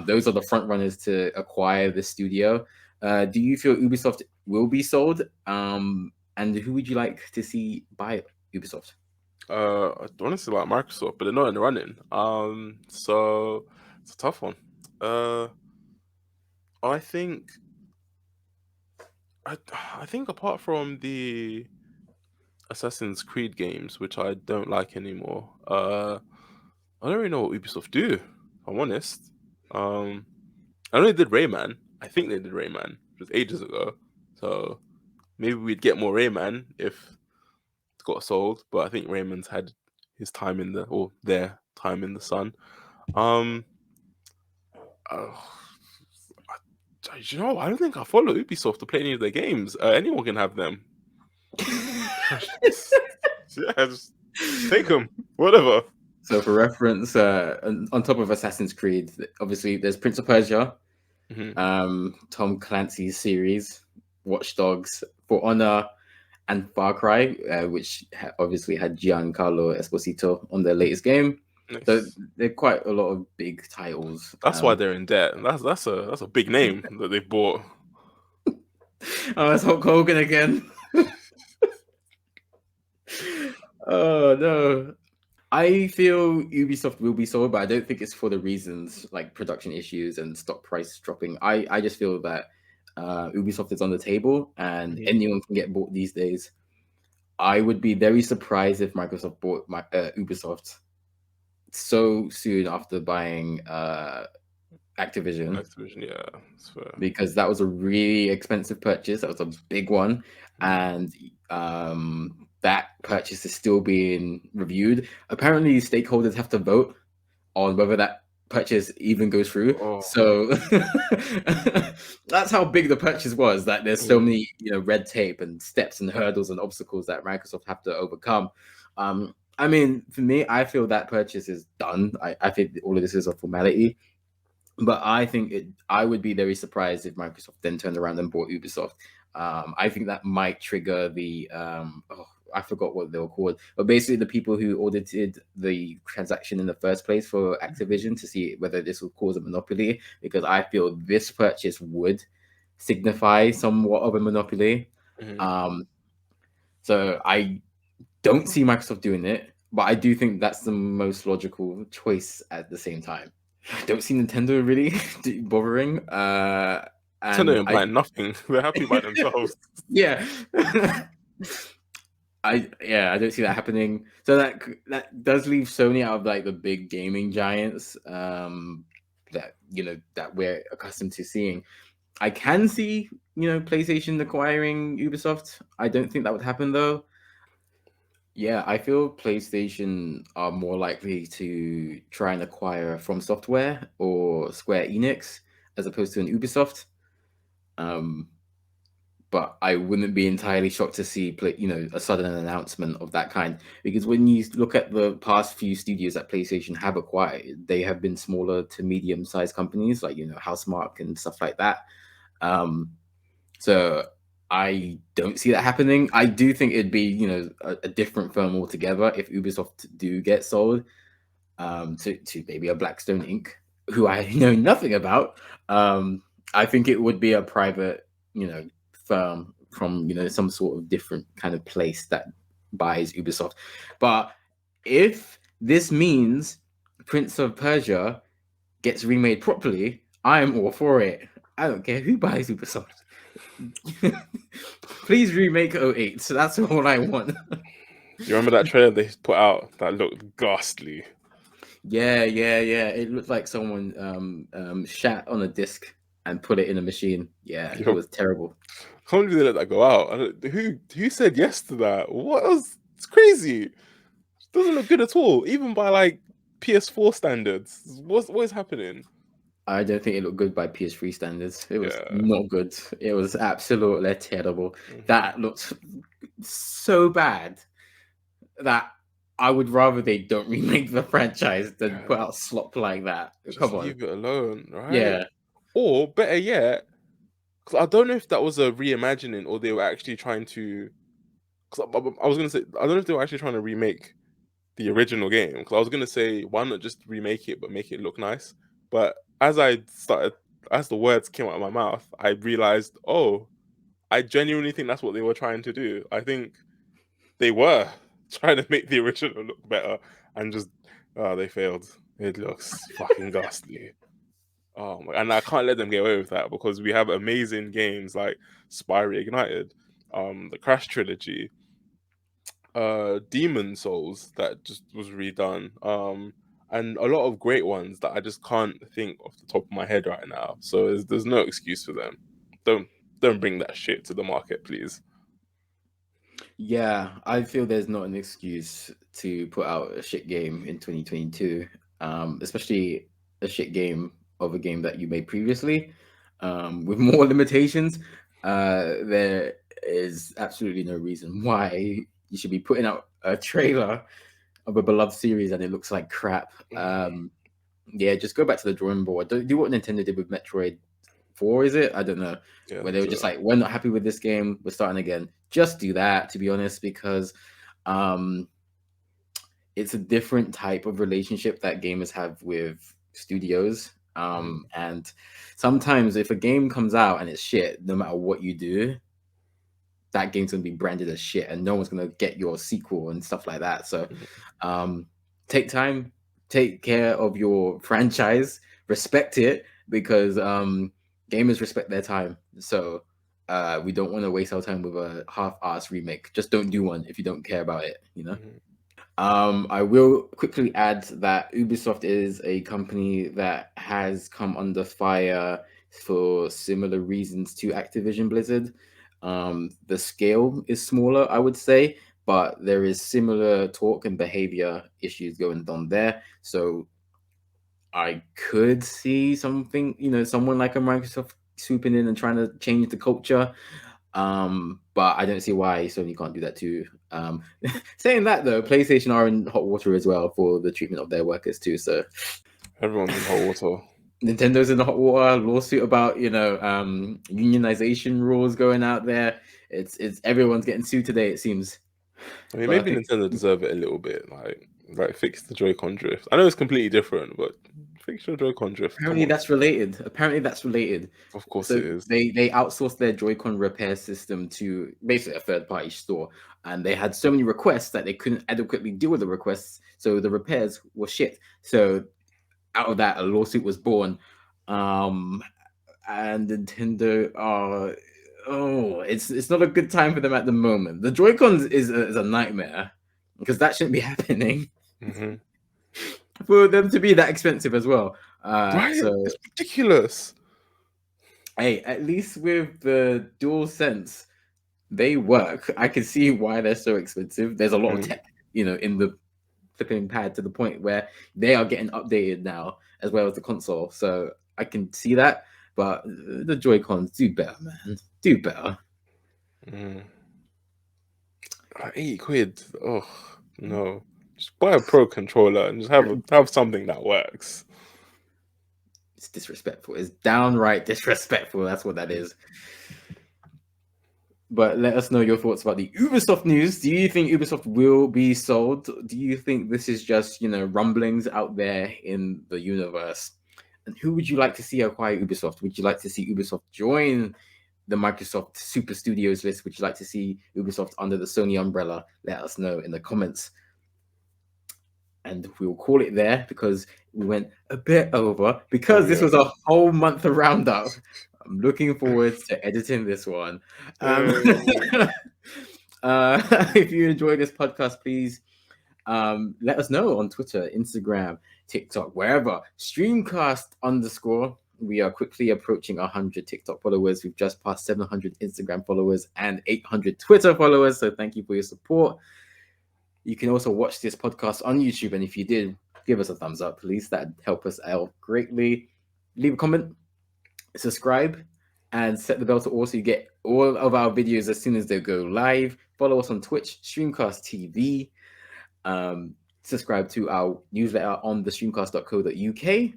Those are the front runners to acquire the studio. Do you feel Ubisoft will be sold? And who would you like to see buy Ubisoft? I want to say like Microsoft, but they're not in the running. So it's a tough one. I think I think apart from the Assassin's Creed games, which I don't like anymore, I don't really know what Ubisoft do, if I'm honest. I know they did Rayman. I think they did Rayman, which was ages ago. So maybe we'd get more Rayman if it got sold. But I think Rayman's had his time or their time in the sun. You know, I don't think I follow Ubisoft to play any of their games. Anyone can have them. Just take them, whatever. So for reference, on top of Assassin's Creed, obviously there's Prince of Persia, Tom Clancy's series, Watch Dogs, For Honor, and Far Cry, which obviously had Giancarlo Esposito on their latest game. Nice. So they're quite a lot of big titles. That's why they're in debt. That's a big name that they bought. Oh, it's Hulk Hogan again. Oh no. I feel Ubisoft will be sold, but I don't think it's for the reasons like production issues and stock price dropping. I just feel that Ubisoft is on the table and anyone can get bought these days. I would be very surprised if Microsoft bought Ubisoft so soon after buying Activision. Activision, yeah, that's fair. Because that was a really expensive purchase. That was a big one, and that purchase is still being reviewed. Apparently, stakeholders have to vote on whether that purchase even goes through. So that's how big the purchase was. That there's so many red tape and steps and hurdles and obstacles that Microsoft have to overcome. I mean, for me, I feel that purchase is done. I think all of this is a formality. But I think I would be very surprised if Microsoft then turned around and bought Ubisoft. I think that might trigger the I forgot what they were called, but basically the people who audited the transaction in the first place for Activision to see whether this would cause a monopoly, because I feel this purchase would signify somewhat of a monopoly. So I don't see Microsoft doing it, but I do think that's the most logical choice at the same time. I don't see Nintendo really bothering. Nintendo ain't buying nothing. They're happy by themselves. Yeah. I don't see that happening. So that does leave Sony out of like the big gaming giants that that we're accustomed to seeing. I can see PlayStation acquiring Ubisoft. I don't think that would happen though. Yeah, I feel PlayStation are more likely to try and acquire From Software or Square Enix as opposed to an Ubisoft. But I wouldn't be entirely shocked to see a sudden announcement of that kind, because when you look at the past few studios that PlayStation have acquired, they have been smaller to medium-sized companies like Housemarque and stuff like that. So I don't see that happening. I do think it'd be, a different firm altogether if Ubisoft do get sold to maybe a Blackstone Inc., who I know nothing about. I think it would be a private, firm from, some sort of different kind of place that buys Ubisoft. But if this means Prince of Persia gets remade properly, I'm all for it. I don't care who buys Ubisoft. Please remake 08. So that's all I want. You remember that trailer they put out that looked ghastly? Yeah. It looked like someone shat on a disc and put it in a machine. Yeah, it was terrible. I can't believe they let that go out. Who said yes to that? What else? It's crazy. It doesn't look good at all, even by like PS4 standards. What is happening? I don't think it looked good by PS3 standards. It was not good. It was absolutely terrible. That looked so bad that I would rather they don't remake the franchise than put out slop like that. Come on. Leave it alone, right? Yeah. Or better yet, because I don't know if that was a reimagining or they were actually trying to Because I was gonna say, I don't know if they were actually trying to remake the original game. Because I was gonna say, why not just remake it but make it look nice? But as the words came out of my mouth, I realized, oh, I genuinely think that's what they were trying to do. I think they were trying to make the original look better, and just they failed. It looks fucking ghastly. Oh my, and I can't let them get away with that, because we have amazing games like Spyro Ignited, the Crash trilogy, Demon Souls that just was redone, and a lot of great ones that I just can't think off the top of my head right now. So there's no excuse for them. Don't bring that shit to the market, please. Yeah, I feel there's not an excuse to put out a shit game in 2022, especially a shit game of a game that you made previously, with more limitations. There is absolutely no reason why you should be putting out a trailer of a beloved series and it looks like crap. Yeah, just go back to the drawing board. Do what Nintendo did with Metroid 4, is it? I don't know. Yeah, Where they were just like, we're not happy with this game, we're starting again. Just do that, to be honest, because it's a different type of relationship that gamers have with studios. And sometimes if a game comes out and it's shit, no matter what you do, that game's gonna be branded as shit and no one's gonna get your sequel and stuff like that. So take time, take care of your franchise, respect it, because gamers respect their time. So we don't want to waste our time with a half-ass remake. Just don't do one if you don't care about it, you know. I will quickly add that Ubisoft is a company that has come under fire for similar reasons to Activision Blizzard. The scale is smaller, I would say, but there is similar talk and behavior issues going on there. So I could see something, someone like a Microsoft swooping in and trying to change the culture. But I don't see why Sony can't do that too. Saying that though, PlayStation are in hot water as well for the treatment of their workers too. So everyone's in hot water. Nintendo's in the hot water. Lawsuit about unionization rules going out there. It's everyone's getting sued today, it seems. I mean, maybe Nintendo deserve it a little bit. Like fix the Joy-Con drift. I know it's completely different, but fix your Joy-Con drift. Apparently that's related. Of course So it is. they outsourced their Joy-Con repair system to basically a third-party store, and they had so many requests that they couldn't adequately deal with the requests, so the repairs were shit. So out of that, a lawsuit was born, and Nintendo are it's not a good time for them at the moment. The Joy-Cons is a nightmare because that shouldn't be happening. For them to be that expensive as well. Right? So it's ridiculous. Hey, at least with the DualSense, they work. I can see why they're so expensive. There's a lot of tech, in the flipping pad to the point where they are getting updated now, as well as the console. So I can see that. But the Joy-Cons, do better, man. Do better. £80. Oh no. Just buy a Pro controller and just have something that works. It's disrespectful. It's downright disrespectful. That's what that is. But let us know your thoughts about the Ubisoft news. Do you think Ubisoft will be sold? Do you think this is just, rumblings out there in the universe? And who would you like to see acquire Ubisoft? Would you like to see Ubisoft join the Microsoft Super Studios list? Would you like to see Ubisoft under the Sony umbrella? Let us know in the comments. And we'll call it there because we went a bit over because this was a whole month of roundup. I'm looking forward to editing this one. If you enjoy this podcast, please let us know on Twitter, Instagram, TikTok, wherever. Streamcast_. We are quickly approaching 100 TikTok followers. We've just passed 700 Instagram followers and 800 Twitter followers. So thank you for your support. You can also watch this podcast on YouTube. And if you did, give us a thumbs up, please. That'd help us out greatly. Leave a comment, subscribe, and set the bell to all so you get all of our videos as soon as they go live. Follow us on Twitch, Streamcast TV. Subscribe to our newsletter on the streamcast.co.uk.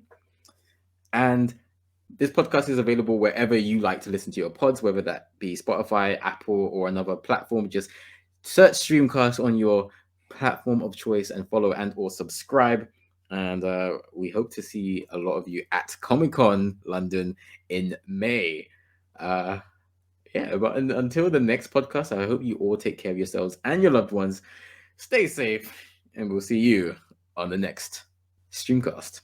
And this podcast is available wherever you like to listen to your pods, whether that be Spotify, Apple, or another platform. Just search Streamcast on your platform of choice and follow and or subscribe. And we hope to see a lot of you at Comic-Con London in May. Yeah, but until the next podcast, I hope you all take care of yourselves and your loved ones. Stay safe, and we'll see you on the next Streamcast.